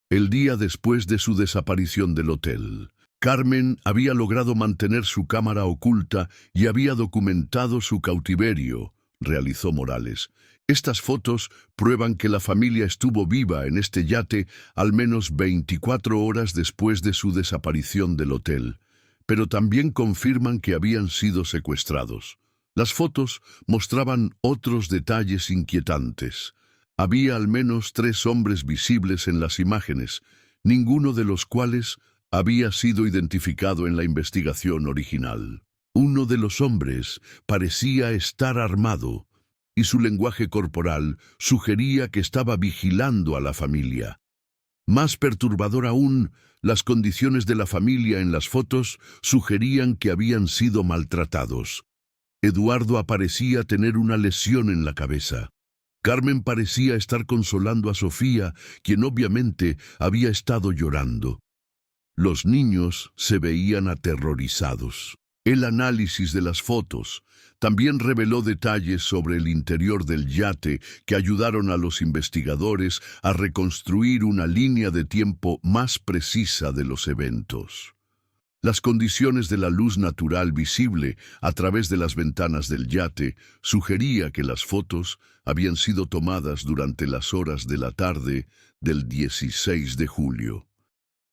el día después de su desaparición del hotel. Carmen había logrado mantener su cámara oculta y había documentado su cautiverio, realizó Morales. Estas fotos prueban que la familia estuvo viva en este yate al menos 24 horas después de su desaparición del hotel, pero también confirman que habían sido secuestrados. Las fotos mostraban otros detalles inquietantes. Había al menos 3 hombres visibles en las imágenes, ninguno de los cuales había sido identificado en la investigación original. Uno de los hombres parecía estar armado, y su lenguaje corporal sugería que estaba vigilando a la familia. Más perturbador aún, las condiciones de la familia en las fotos sugerían que habían sido maltratados. Eduardo aparecía tener una lesión en la cabeza. Carmen parecía estar consolando a Sofía, quien obviamente había estado llorando. Los niños se veían aterrorizados. El análisis de las fotos también reveló detalles sobre el interior del yate que ayudaron a los investigadores a reconstruir una línea de tiempo más precisa de los eventos. Las condiciones de la luz natural visible a través de las ventanas del yate sugería que las fotos habían sido tomadas durante las horas de la tarde del 16 de julio.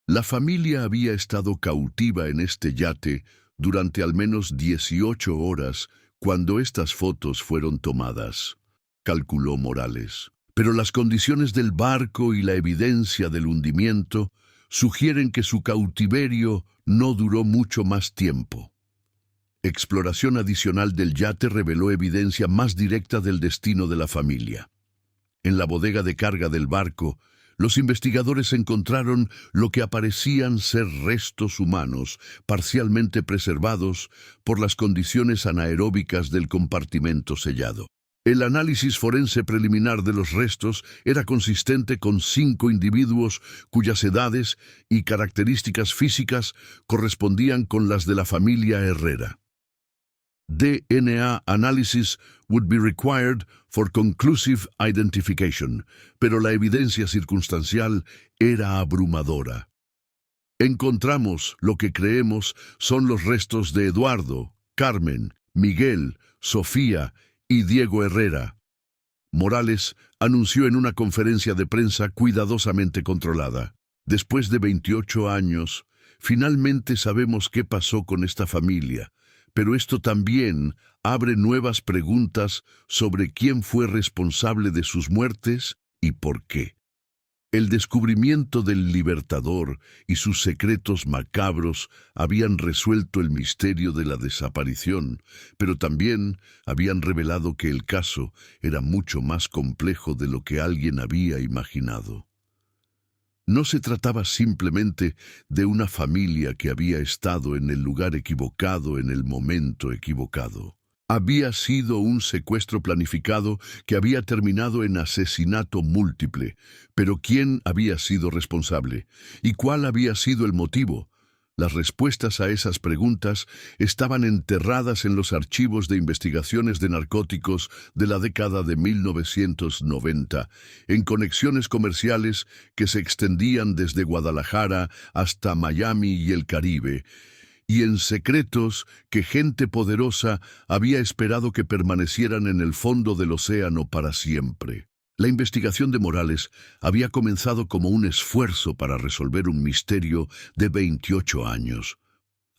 La familia había estado cautiva en este yate durante al menos 18 horas cuando estas fotos fueron tomadas, calculó Morales. Pero las condiciones del barco y la evidencia del hundimiento sugieren que su cautiverio no duró mucho más tiempo. Exploración adicional del yate reveló evidencia más directa del destino de la familia. En la bodega de carga del barco, los investigadores encontraron lo que parecían ser restos humanos, parcialmente preservados por las condiciones anaeróbicas del compartimento sellado. El análisis forense preliminar de los restos era consistente con 5 individuos cuyas edades y características físicas correspondían con las de la familia Herrera. DNA analysis would be required for conclusive identification, pero la evidencia circunstancial era abrumadora. Encontramos lo que creemos son los restos de Eduardo, Carmen, Miguel, Sofía y Diego Herrera. Morales anunció en una conferencia de prensa cuidadosamente controlada. Después de 28 años, finalmente sabemos qué pasó con esta familia. Pero esto también abre nuevas preguntas sobre quién fue responsable de sus muertes y por qué. El descubrimiento del Libertador y sus secretos macabros habían resuelto el misterio de la desaparición, pero también habían revelado que el caso era mucho más complejo de lo que alguien había imaginado. No se trataba simplemente de una familia que había estado en el lugar equivocado en el momento equivocado. Había sido un secuestro planificado que había terminado en asesinato múltiple. Pero ¿quién había sido responsable? ¿Y cuál había sido el motivo? Las respuestas a esas preguntas estaban enterradas en los archivos de investigaciones de narcóticos de la década de 1990, en conexiones comerciales que se extendían desde Guadalajara hasta Miami y el Caribe, y en secretos que gente poderosa había esperado que permanecieran en el fondo del océano para siempre. La investigación de Morales había comenzado como un esfuerzo para resolver un misterio de 28 años.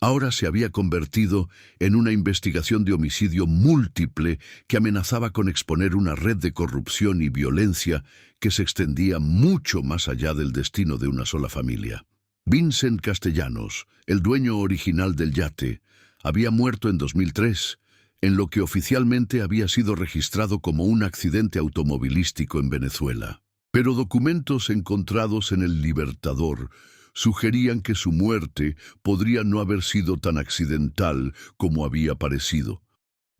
Ahora se había convertido en una investigación de homicidio múltiple que amenazaba con exponer una red de corrupción y violencia que se extendía mucho más allá del destino de una sola familia. Vincent Castellanos, el dueño original del yate, había muerto en 2003, en lo que oficialmente había sido registrado como un accidente automovilístico en Venezuela. Pero documentos encontrados en el Libertador sugerían que su muerte podría no haber sido tan accidental como había parecido.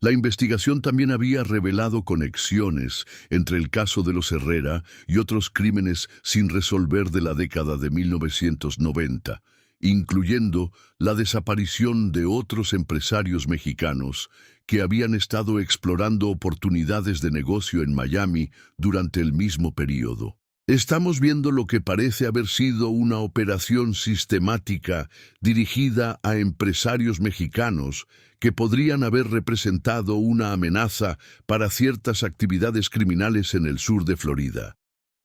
La investigación también había revelado conexiones entre el caso de los Herrera y otros crímenes sin resolver de la década de 1990, incluyendo la desaparición de otros empresarios mexicanos que habían estado explorando oportunidades de negocio en Miami durante el mismo período. Estamos viendo lo que parece haber sido una operación sistemática dirigida a empresarios mexicanos que podrían haber representado una amenaza para ciertas actividades criminales en el sur de Florida,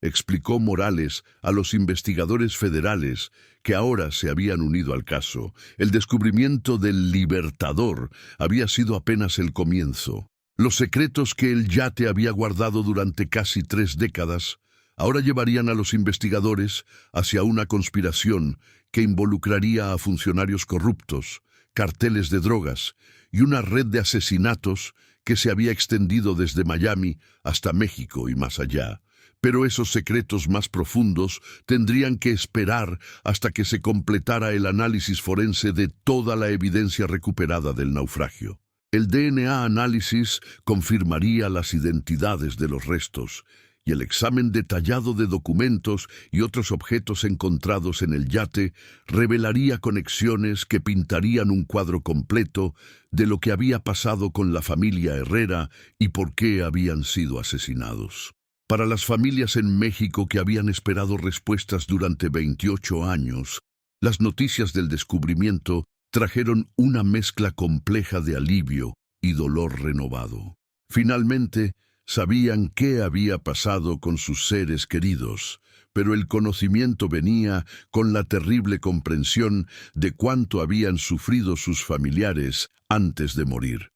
explicó Morales a los investigadores federales que ahora se habían unido al caso. El descubrimiento del Libertador había sido apenas el comienzo. Los secretos que el yate había guardado durante casi 3 décadas ahora llevarían a los investigadores hacia una conspiración que involucraría a funcionarios corruptos, carteles de drogas y una red de asesinatos que se había extendido desde Miami hasta México y más allá. Pero esos secretos más profundos tendrían que esperar hasta que se completara el análisis forense de toda la evidencia recuperada del naufragio. El DNA análisis confirmaría las identidades de los restos, y el examen detallado de documentos y otros objetos encontrados en el yate revelaría conexiones que pintarían un cuadro completo de lo que había pasado con la familia Herrera y por qué habían sido asesinados. Para las familias en México que habían esperado respuestas durante 28 años, las noticias del descubrimiento trajeron una mezcla compleja de alivio y dolor renovado. Finalmente, sabían qué había pasado con sus seres queridos, pero el conocimiento venía con la terrible comprensión de cuánto habían sufrido sus familiares antes de morir.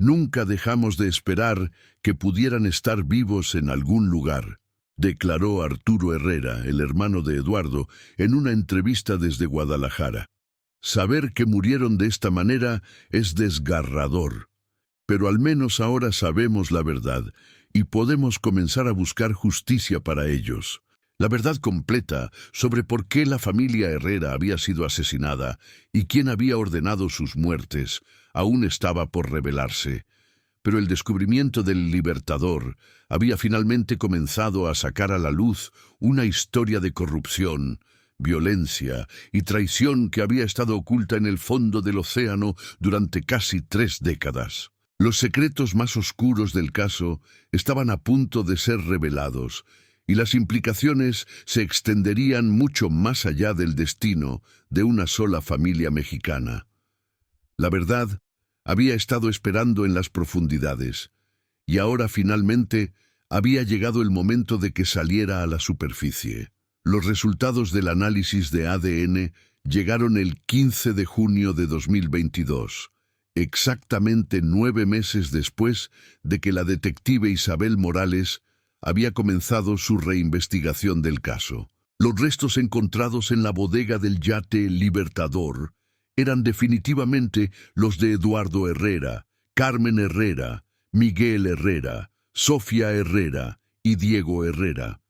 Nunca dejamos de esperar que pudieran estar vivos en algún lugar, declaró Arturo Herrera, el hermano de Eduardo, en una entrevista desde Guadalajara. Saber que murieron de esta manera es desgarrador. Pero al menos ahora sabemos la verdad y podemos comenzar a buscar justicia para ellos. La verdad completa sobre por qué la familia Herrera había sido asesinada y quién había ordenado sus muertes aún estaba por revelarse. Pero el descubrimiento del Libertador había finalmente comenzado a sacar a la luz una historia de corrupción, violencia y traición que había estado oculta en el fondo del océano durante casi 3 décadas. Los secretos más oscuros del caso estaban a punto de ser revelados, y las implicaciones se extenderían mucho más allá del destino de una sola familia mexicana. La verdad había estado esperando en las profundidades, y ahora finalmente había llegado el momento de que saliera a la superficie. Los resultados del análisis de ADN llegaron el 15 de junio de 2022. Exactamente 9 meses después de que la detective Isabel Morales había comenzado su reinvestigación del caso. Los restos encontrados en la bodega del yate Libertador eran definitivamente los de Eduardo Herrera, Carmen Herrera, Miguel Herrera, Sofía Herrera y Diego Herrera.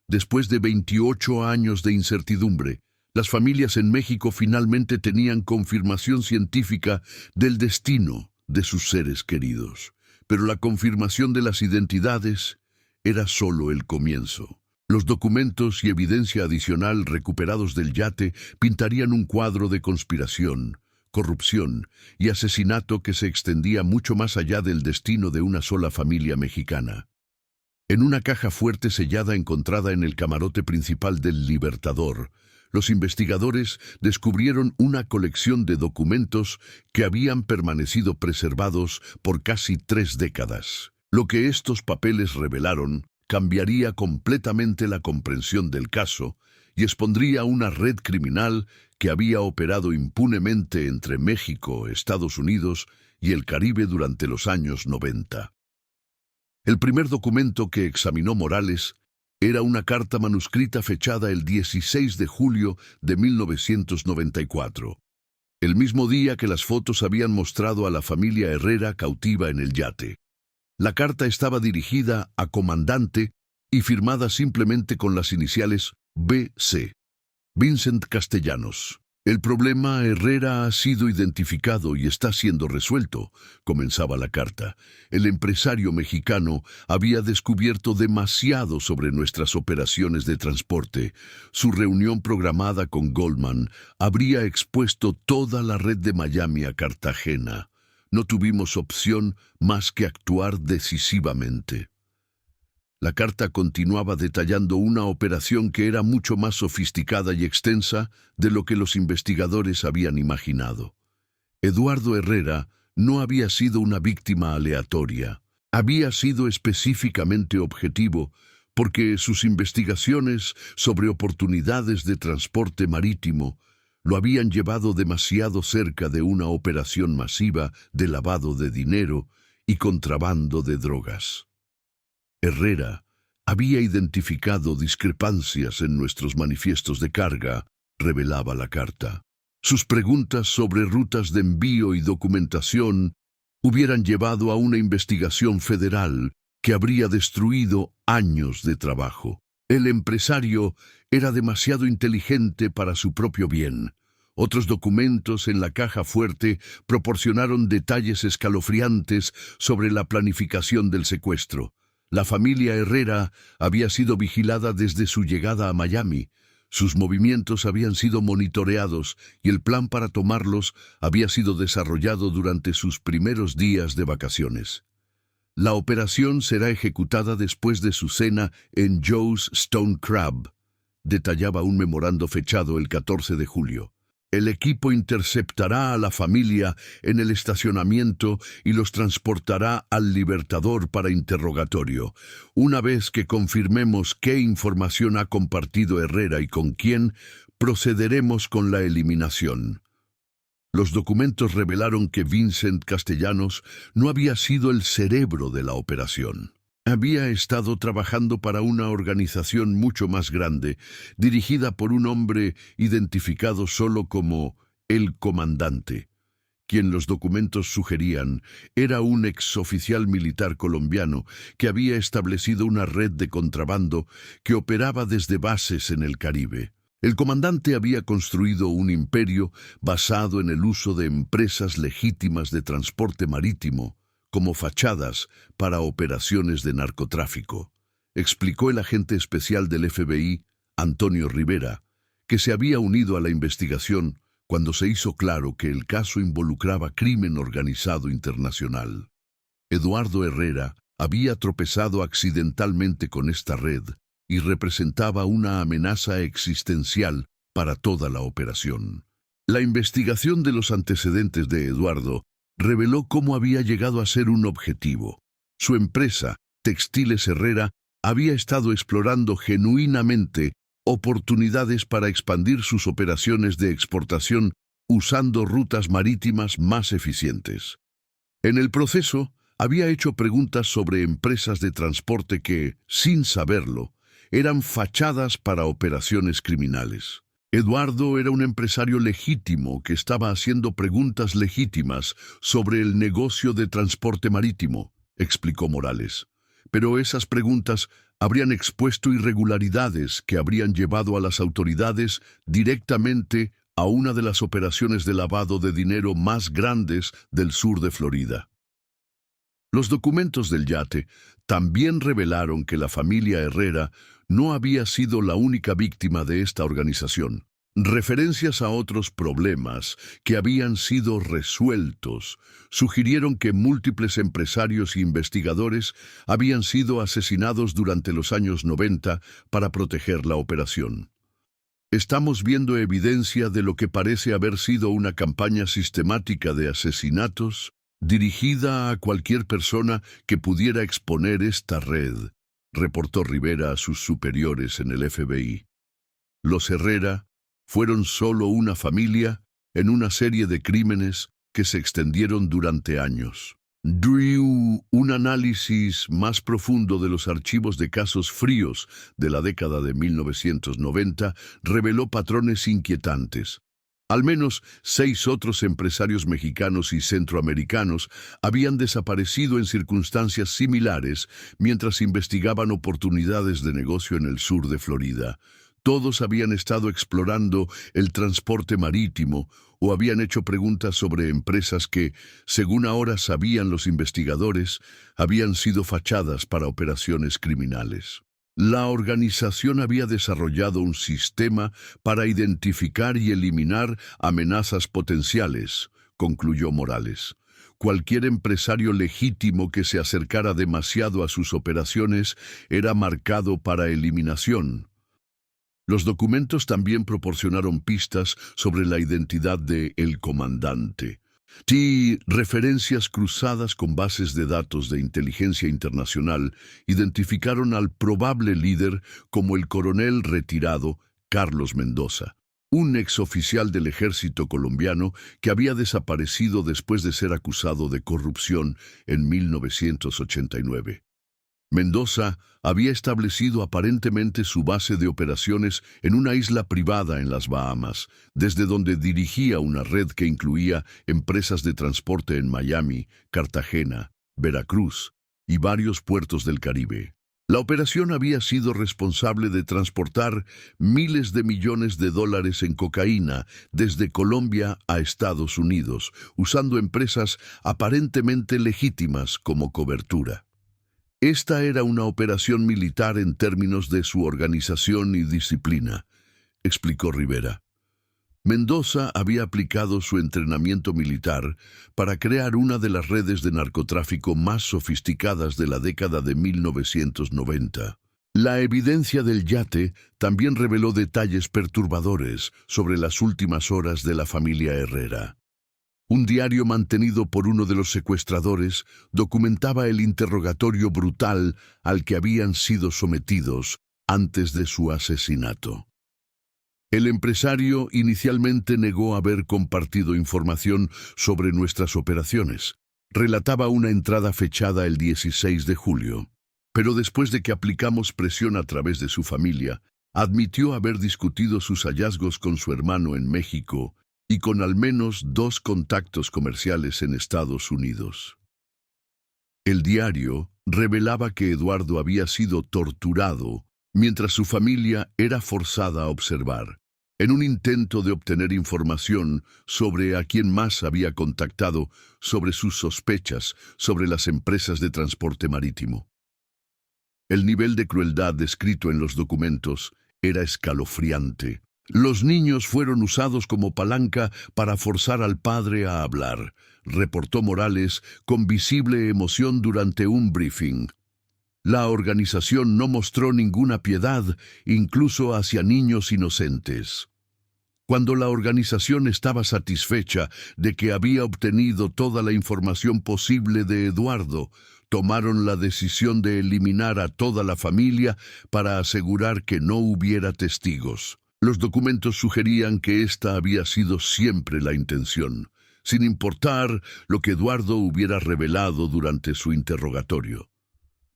Después de 28 años de incertidumbre, las familias en México finalmente tenían confirmación científica del destino de sus seres queridos. Pero la confirmación de las identidades era solo el comienzo. Los documentos y evidencia adicional recuperados del yate pintarían un cuadro de conspiración, corrupción y asesinato que se extendía mucho más allá del destino de una sola familia mexicana. En una caja fuerte sellada encontrada en el camarote principal del Libertador, los investigadores descubrieron una colección de documentos que habían permanecido preservados por casi 3 décadas. Lo que estos papeles revelaron cambiaría completamente la comprensión del caso y expondría una red criminal que había operado impunemente entre México, Estados Unidos y el Caribe durante los años 90. El primer documento que examinó Morales era una carta manuscrita fechada el 16 de julio de 1994, el mismo día que las fotos habían mostrado a la familia Herrera cautiva en el yate. La carta estaba dirigida a comandante y firmada simplemente con las iniciales B.C. Vincent Castellanos. El problema Herrera ha sido identificado y está siendo resuelto, comenzaba la carta. El empresario mexicano había descubierto demasiado sobre nuestras operaciones de transporte. Su reunión programada con Goldman habría expuesto toda la red de Miami a Cartagena. No tuvimos opción más que actuar decisivamente. La carta continuaba detallando una operación que era mucho más sofisticada y extensa de lo que los investigadores habían imaginado. Eduardo Herrera no había sido una víctima aleatoria. Había sido específicamente objetivo porque sus investigaciones sobre oportunidades de transporte marítimo lo habían llevado demasiado cerca de una operación masiva de lavado de dinero y contrabando de drogas. Herrera había identificado discrepancias en nuestros manifiestos de carga, revelaba la carta. Sus preguntas sobre rutas de envío y documentación hubieran llevado a una investigación federal que habría destruido años de trabajo. El empresario era demasiado inteligente para su propio bien. Otros documentos en la caja fuerte proporcionaron detalles escalofriantes sobre la planificación del secuestro. La familia Herrera había sido vigilada desde su llegada a Miami. Sus movimientos habían sido monitoreados y el plan para tomarlos había sido desarrollado durante sus primeros días de vacaciones. La operación será ejecutada después de su cena en Joe's Stone Crab, detallaba un memorando fechado el 14 de julio. El equipo interceptará a la familia en el estacionamiento y los transportará al Libertador para interrogatorio. Una vez que confirmemos qué información ha compartido Herrera y con quién, procederemos con la eliminación. Los documentos revelaron que Vincent Castellanos no había sido el cerebro de la operación. Había estado trabajando para una organización mucho más grande, dirigida por un hombre identificado solo como el comandante, quien los documentos sugerían era un exoficial militar colombiano que había establecido una red de contrabando que operaba desde bases en el Caribe. El comandante había construido un imperio basado en el uso de empresas legítimas de transporte marítimo como fachadas para operaciones de narcotráfico, explicó el agente especial del FBI, Antonio Rivera, que se había unido a la investigación cuando se hizo claro que el caso involucraba crimen organizado internacional. Eduardo Herrera había tropezado accidentalmente con esta red y representaba una amenaza existencial para toda la operación. La investigación de los antecedentes de Eduardo reveló cómo había llegado a ser un objetivo. Su empresa, Textiles Herrera, había estado explorando genuinamente oportunidades para expandir sus operaciones de exportación usando rutas marítimas más eficientes. En el proceso, había hecho preguntas sobre empresas de transporte que, sin saberlo, eran fachadas para operaciones criminales. Eduardo era un empresario legítimo que estaba haciendo preguntas legítimas sobre el negocio de transporte marítimo, explicó Morales. Pero esas preguntas habrían expuesto irregularidades que habrían llevado a las autoridades directamente a una de las operaciones de lavado de dinero más grandes del sur de Florida. Los documentos del yate también revelaron que la familia Herrera no había sido la única víctima de esta organización. Referencias a otros problemas que habían sido resueltos sugirieron que múltiples empresarios e investigadores habían sido asesinados durante los años 90 para proteger la operación. Estamos viendo evidencia de lo que parece haber sido una campaña sistemática de asesinatos dirigida a cualquier persona que pudiera exponer esta red, reportó Rivera a sus superiores en el FBI. Los Herrera fueron solo una familia en una serie de crímenes que se extendieron durante años. Un análisis más profundo de los archivos de casos fríos de la década de 1990 reveló patrones inquietantes. Al menos 6 otros empresarios mexicanos y centroamericanos habían desaparecido en circunstancias similares mientras investigaban oportunidades de negocio en el sur de Florida. Todos habían estado explorando el transporte marítimo o habían hecho preguntas sobre empresas que, según ahora sabían los investigadores, habían sido fachadas para operaciones criminales. La organización había desarrollado un sistema para identificar y eliminar amenazas potenciales, concluyó Morales. Cualquier empresario legítimo que se acercara demasiado a sus operaciones era marcado para eliminación. Los documentos también proporcionaron pistas sobre la identidad de el comandante. Referencias cruzadas con bases de datos de inteligencia internacional identificaron al probable líder como el coronel retirado Carlos Mendoza, un exoficial del ejército colombiano que había desaparecido después de ser acusado de corrupción en 1989. Mendoza había establecido aparentemente su base de operaciones en una isla privada en las Bahamas, desde donde dirigía una red que incluía empresas de transporte en Miami, Cartagena, Veracruz y varios puertos del Caribe. La operación había sido responsable de transportar miles de millones de dólares en cocaína desde Colombia a Estados Unidos, usando empresas aparentemente legítimas como cobertura. Esta era una operación militar en términos de su organización y disciplina, explicó Rivera. Mendoza había aplicado su entrenamiento militar para crear una de las redes de narcotráfico más sofisticadas de la década de 1990. La evidencia del yate también reveló detalles perturbadores sobre las últimas horas de la familia Herrera. Un diario mantenido por uno de los secuestradores documentaba el interrogatorio brutal al que habían sido sometidos antes de su asesinato. El empresario inicialmente negó haber compartido información sobre nuestras operaciones. Relataba una entrada fechada el 16 de julio. Pero después de que aplicamos presión a través de su familia, admitió haber discutido sus hallazgos con su hermano en México y con al menos 2 contactos comerciales en Estados Unidos. El diario revelaba que Eduardo había sido torturado mientras su familia era forzada a observar, en un intento de obtener información sobre a quién más había contactado sobre sus sospechas sobre las empresas de transporte marítimo. El nivel de crueldad descrito en los documentos era escalofriante. Los niños fueron usados como palanca para forzar al padre a hablar, reportó Morales con visible emoción durante un briefing. La organización no mostró ninguna piedad, incluso hacia niños inocentes. Cuando la organización estaba satisfecha de que había obtenido toda la información posible de Eduardo, tomaron la decisión de eliminar a toda la familia para asegurar que no hubiera testigos. Los documentos sugerían que esta había sido siempre la intención, sin importar lo que Eduardo hubiera revelado durante su interrogatorio.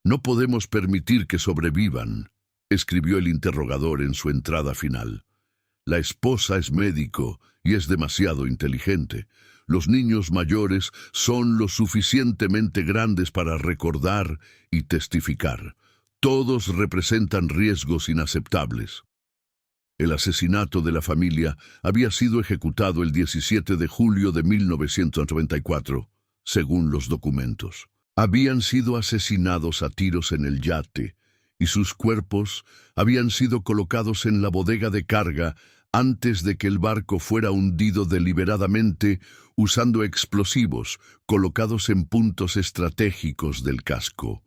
«No podemos permitir que sobrevivan», escribió el interrogador en su entrada final. «La esposa es médico y es demasiado inteligente. Los niños mayores son lo suficientemente grandes para recordar y testificar. Todos representan riesgos inaceptables». El asesinato de la familia había sido ejecutado el 17 de julio de 1994, según los documentos. Habían sido asesinados a tiros en el yate y sus cuerpos habían sido colocados en la bodega de carga antes de que el barco fuera hundido deliberadamente usando explosivos colocados en puntos estratégicos del casco.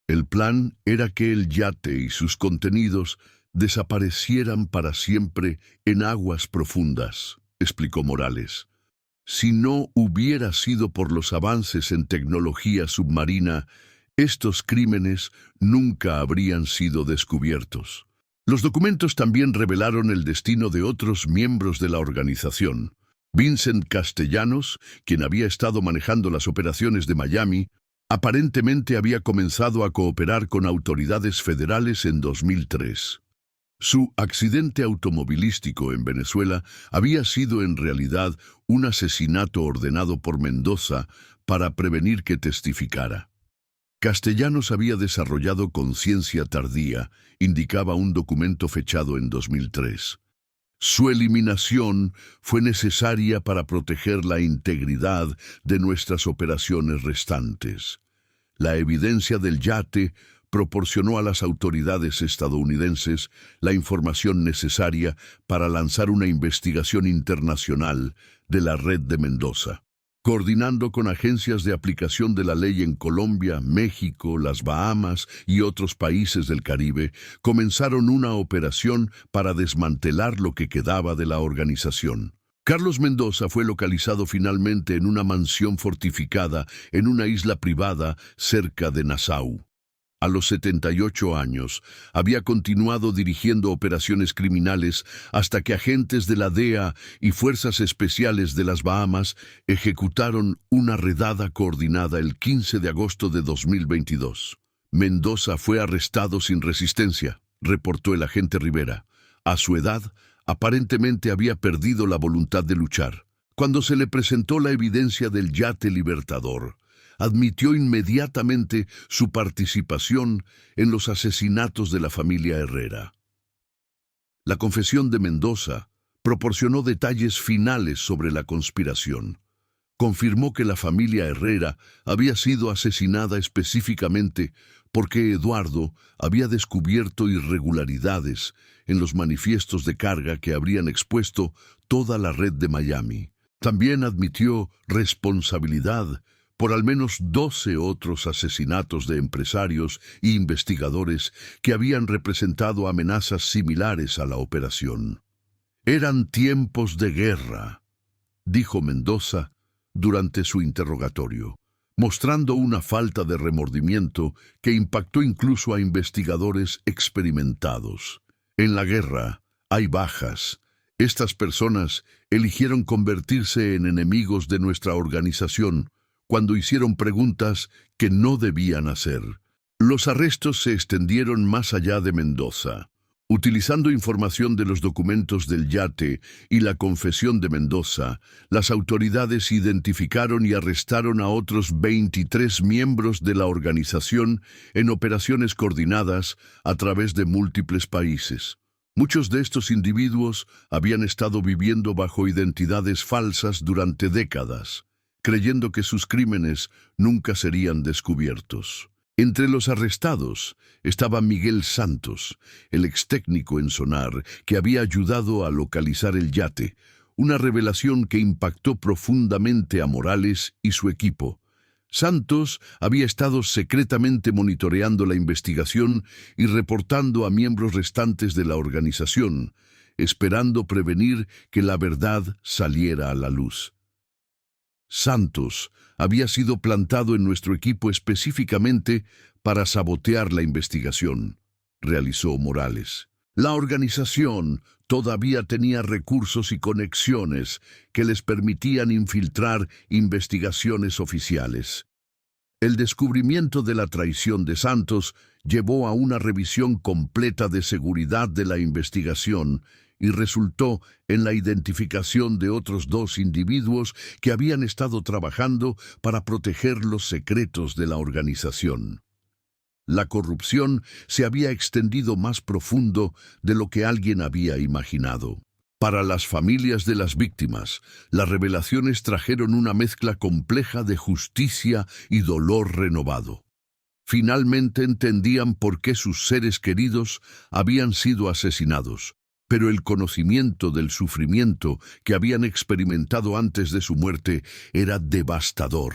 El plan era que el yate y sus contenidos desaparecieran para siempre en aguas profundas, explicó Morales. Si no hubiera sido por los avances en tecnología submarina, estos crímenes nunca habrían sido descubiertos. Los documentos también revelaron el destino de otros miembros de la organización. Vincent Castellanos, quien había estado manejando las operaciones de Miami, aparentemente había comenzado a cooperar con autoridades federales en 2003. Su accidente automovilístico en Venezuela había sido en realidad un asesinato ordenado por Mendoza para prevenir que testificara. Castellanos había desarrollado conciencia tardía, indicaba un documento fechado en 2003. Su eliminación fue necesaria para proteger la integridad de nuestras operaciones restantes. La evidencia del yate proporcionó a las autoridades estadounidenses la información necesaria para lanzar una investigación internacional de la red de Mendoza. Coordinando con agencias de aplicación de la ley en Colombia, México, las Bahamas y otros países del Caribe, comenzaron una operación para desmantelar lo que quedaba de la organización. Carlos Mendoza fue localizado finalmente en una mansión fortificada en una isla privada cerca de Nassau. A los 78 años, había continuado dirigiendo operaciones criminales hasta que agentes de la DEA y fuerzas especiales de las Bahamas ejecutaron una redada coordinada el 15 de agosto de 2022. Mendoza fue arrestado sin resistencia, reportó el agente Rivera. A su edad, aparentemente había perdido la voluntad de luchar. Cuando se le presentó la evidencia del yate Libertador, admitió inmediatamente su participación en los asesinatos de la familia Herrera. La confesión de Mendoza proporcionó detalles finales sobre la conspiración. Confirmó que la familia Herrera había sido asesinada específicamente porque Eduardo había descubierto irregularidades en los manifiestos de carga que habrían expuesto toda la red de Miami. También admitió responsabilidad por al menos 12 otros asesinatos de empresarios e investigadores que habían representado amenazas similares a la operación. «Eran tiempos de guerra», dijo Mendoza durante su interrogatorio, mostrando una falta de remordimiento que impactó incluso a investigadores experimentados. «En la guerra hay bajas. Estas personas eligieron convertirse en enemigos de nuestra organización cuando hicieron preguntas que no debían hacer». Los arrestos se extendieron más allá de Mendoza. Utilizando información de los documentos del yate y la confesión de Mendoza, las autoridades identificaron y arrestaron a otros 23 miembros de la organización en operaciones coordinadas a través de múltiples países. Muchos de estos individuos habían estado viviendo bajo identidades falsas durante décadas, creyendo que sus crímenes nunca serían descubiertos. Entre los arrestados estaba Miguel Santos, el ex técnico en sonar que había ayudado a localizar el yate, una revelación que impactó profundamente a Morales y su equipo. Santos había estado secretamente monitoreando la investigación y reportando a miembros restantes de la organización, esperando prevenir que la verdad saliera a la luz. Santos había sido plantado en nuestro equipo específicamente para sabotear la investigación, realizó Morales. La organización todavía tenía recursos y conexiones que les permitían infiltrar investigaciones oficiales. El descubrimiento de la traición de Santos llevó a una revisión completa de seguridad de la investigación y resultó en la identificación de otros 2 individuos que habían estado trabajando para proteger los secretos de la organización. La corrupción se había extendido más profundo de lo que alguien había imaginado. Para las familias de las víctimas, las revelaciones trajeron una mezcla compleja de justicia y dolor renovado. Finalmente entendían por qué sus seres queridos habían sido asesinados, pero el conocimiento del sufrimiento que habían experimentado antes de su muerte era devastador.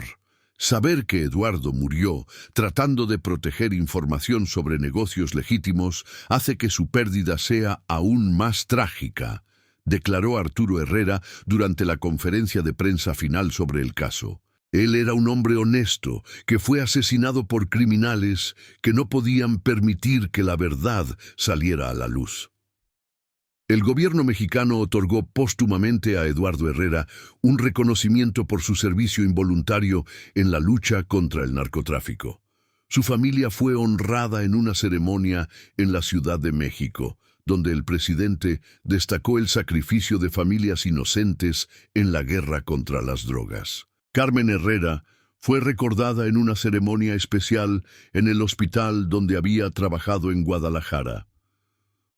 Saber que Eduardo murió tratando de proteger información sobre negocios legítimos hace que su pérdida sea aún más trágica, declaró Arturo Herrera durante la conferencia de prensa final sobre el caso. Él era un hombre honesto que fue asesinado por criminales que no podían permitir que la verdad saliera a la luz. El gobierno mexicano otorgó póstumamente a Eduardo Herrera un reconocimiento por su servicio involuntario en la lucha contra el narcotráfico. Su familia fue honrada en una ceremonia en la Ciudad de México, donde el presidente destacó el sacrificio de familias inocentes en la guerra contra las drogas. Carmen Herrera fue recordada en una ceremonia especial en el hospital donde había trabajado en Guadalajara.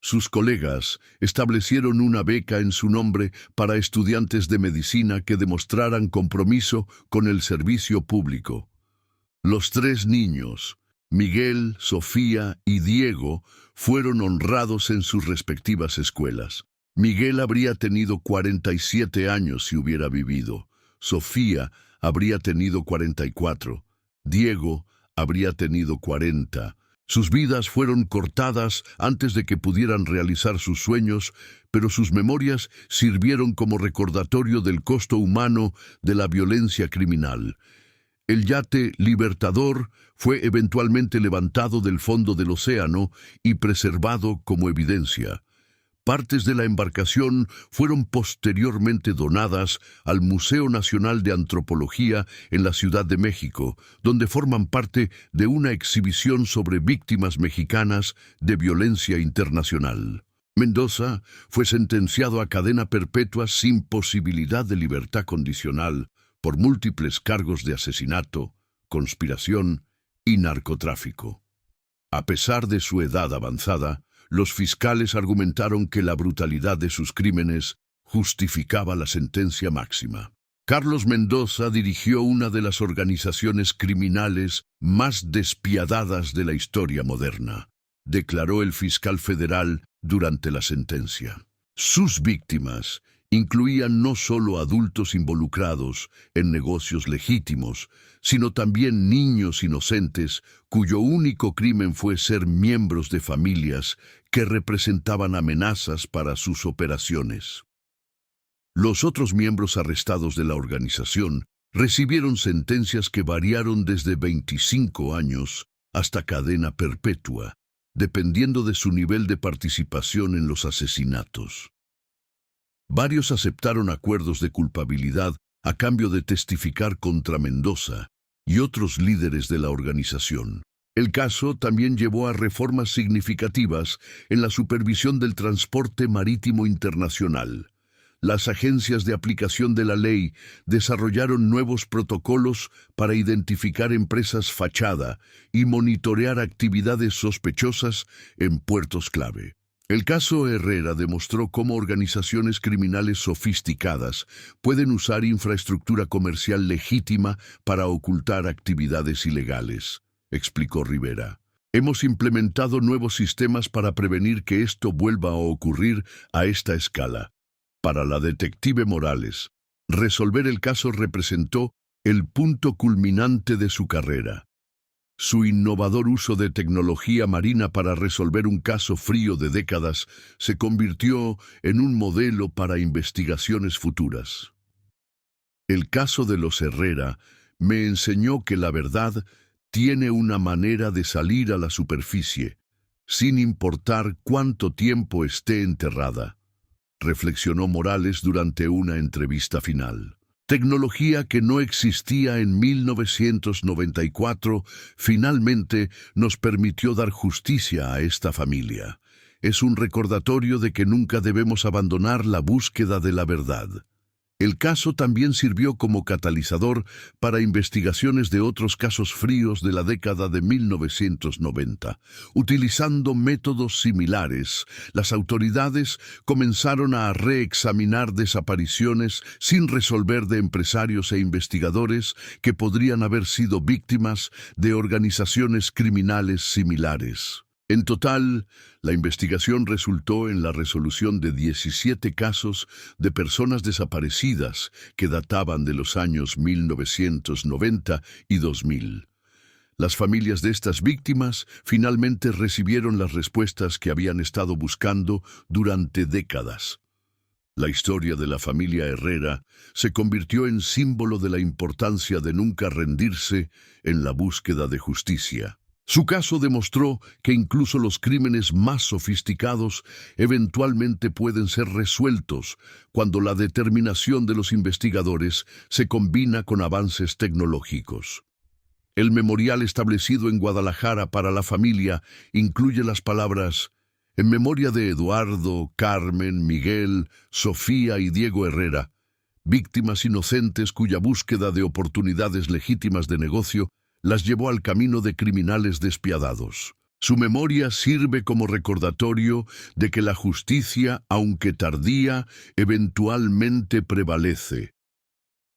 Sus colegas establecieron una beca en su nombre para estudiantes de medicina que demostraran compromiso con el servicio público. Los 3 niños, Miguel, Sofía y Diego, fueron honrados en sus respectivas escuelas. Miguel habría tenido 47 años si hubiera vivido. Sofía habría tenido 44. Diego habría tenido 40. Sus vidas fueron cortadas antes de que pudieran realizar sus sueños, pero sus memorias sirvieron como recordatorio del costo humano de la violencia criminal. El yate Libertador fue eventualmente levantado del fondo del océano y preservado como evidencia. Partes de la embarcación fueron posteriormente donadas al Museo Nacional de Antropología en la Ciudad de México, donde forman parte de una exhibición sobre víctimas mexicanas de violencia internacional. Mendoza fue sentenciado a cadena perpetua sin posibilidad de libertad condicional por múltiples cargos de asesinato, conspiración y narcotráfico. A pesar de su edad avanzada, los fiscales argumentaron que la brutalidad de sus crímenes justificaba la sentencia máxima. Carlos Mendoza dirigió una de las organizaciones criminales más despiadadas de la historia moderna, declaró el fiscal federal durante la sentencia. Sus víctimas incluían no solo adultos involucrados en negocios legítimos, sino también niños inocentes cuyo único crimen fue ser miembros de familias que representaban amenazas para sus operaciones. Los otros miembros arrestados de la organización recibieron sentencias que variaron desde 25 años hasta cadena perpetua, dependiendo de su nivel de participación en los asesinatos. Varios aceptaron acuerdos de culpabilidad a cambio de testificar contra Mendoza y otros líderes de la organización. El caso también llevó a reformas significativas en la supervisión del transporte marítimo internacional. Las agencias de aplicación de la ley desarrollaron nuevos protocolos para identificar empresas fachada y monitorear actividades sospechosas en puertos clave. El caso Herrera demostró cómo organizaciones criminales sofisticadas pueden usar infraestructura comercial legítima para ocultar actividades ilegales, explicó Rivera. Hemos implementado nuevos sistemas para prevenir que esto vuelva a ocurrir a esta escala. Para la detective Morales, resolver el caso representó el punto culminante de su carrera. Su innovador uso de tecnología marina para resolver un caso frío de décadas se convirtió en un modelo para investigaciones futuras. El caso de los Herrera me enseñó que la verdad tiene una manera de salir a la superficie, sin importar cuánto tiempo esté enterrada, reflexionó Morales durante una entrevista final. Tecnología que no existía en 1994 finalmente nos permitió dar justicia a esta familia. Es un recordatorio de que nunca debemos abandonar la búsqueda de la verdad. El caso también sirvió como catalizador para investigaciones de otros casos fríos de la década de 1990. Utilizando métodos similares, las autoridades comenzaron a reexaminar desapariciones sin resolver de empresarios e investigadores que podrían haber sido víctimas de organizaciones criminales similares. En total, la investigación resultó en la resolución de 17 casos de personas desaparecidas que databan de los años 1990 y 2000. Las familias de estas víctimas finalmente recibieron las respuestas que habían estado buscando durante décadas. La historia de la familia Herrera se convirtió en símbolo de la importancia de nunca rendirse en la búsqueda de justicia. Su caso demostró que incluso los crímenes más sofisticados eventualmente pueden ser resueltos cuando la determinación de los investigadores se combina con avances tecnológicos. El memorial establecido en Guadalajara para la familia incluye las palabras «En memoria de Eduardo, Carmen, Miguel, Sofía y Diego Herrera, víctimas inocentes cuya búsqueda de oportunidades legítimas de negocio las llevó al camino de criminales despiadados». Su memoria sirve como recordatorio de que la justicia, aunque tardía, eventualmente prevalece.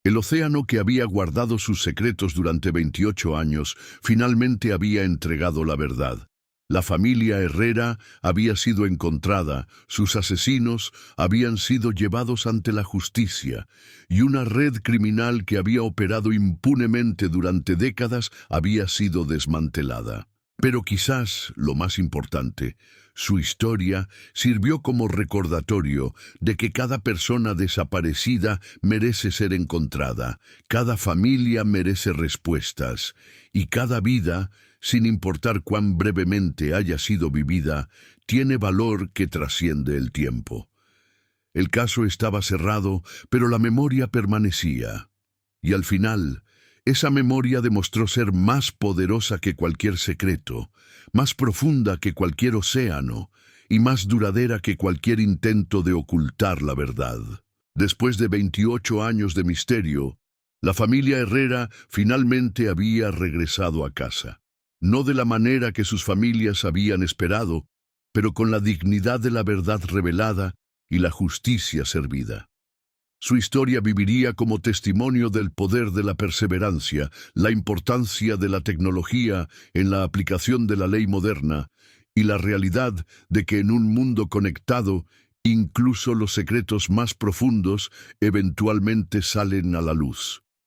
El océano que había guardado sus secretos durante 28 años finalmente había entregado la verdad. La familia Herrera había sido encontrada, sus asesinos habían sido llevados ante la justicia, y una red criminal que había operado impunemente durante décadas había sido desmantelada. Pero quizás, lo más importante, su historia sirvió como recordatorio de que cada persona desaparecida merece ser encontrada, cada familia merece respuestas, y cada vida, sin importar cuán brevemente haya sido vivida, tiene valor que trasciende el tiempo. El caso estaba cerrado, pero la memoria permanecía. Y al final, esa memoria demostró ser más poderosa que cualquier secreto, más profunda que cualquier océano, y más duradera que cualquier intento de ocultar la verdad. Después de 28 años de misterio, La familia Herrera finalmente había regresado a casa. No de la manera que sus familias habían esperado, pero con la dignidad de la verdad revelada y la justicia servida. Su historia viviría como testimonio del poder de la perseverancia, la importancia de la tecnología en la aplicación de la ley moderna y la realidad de que en un mundo conectado, incluso los secretos más profundos eventualmente salen a la luz.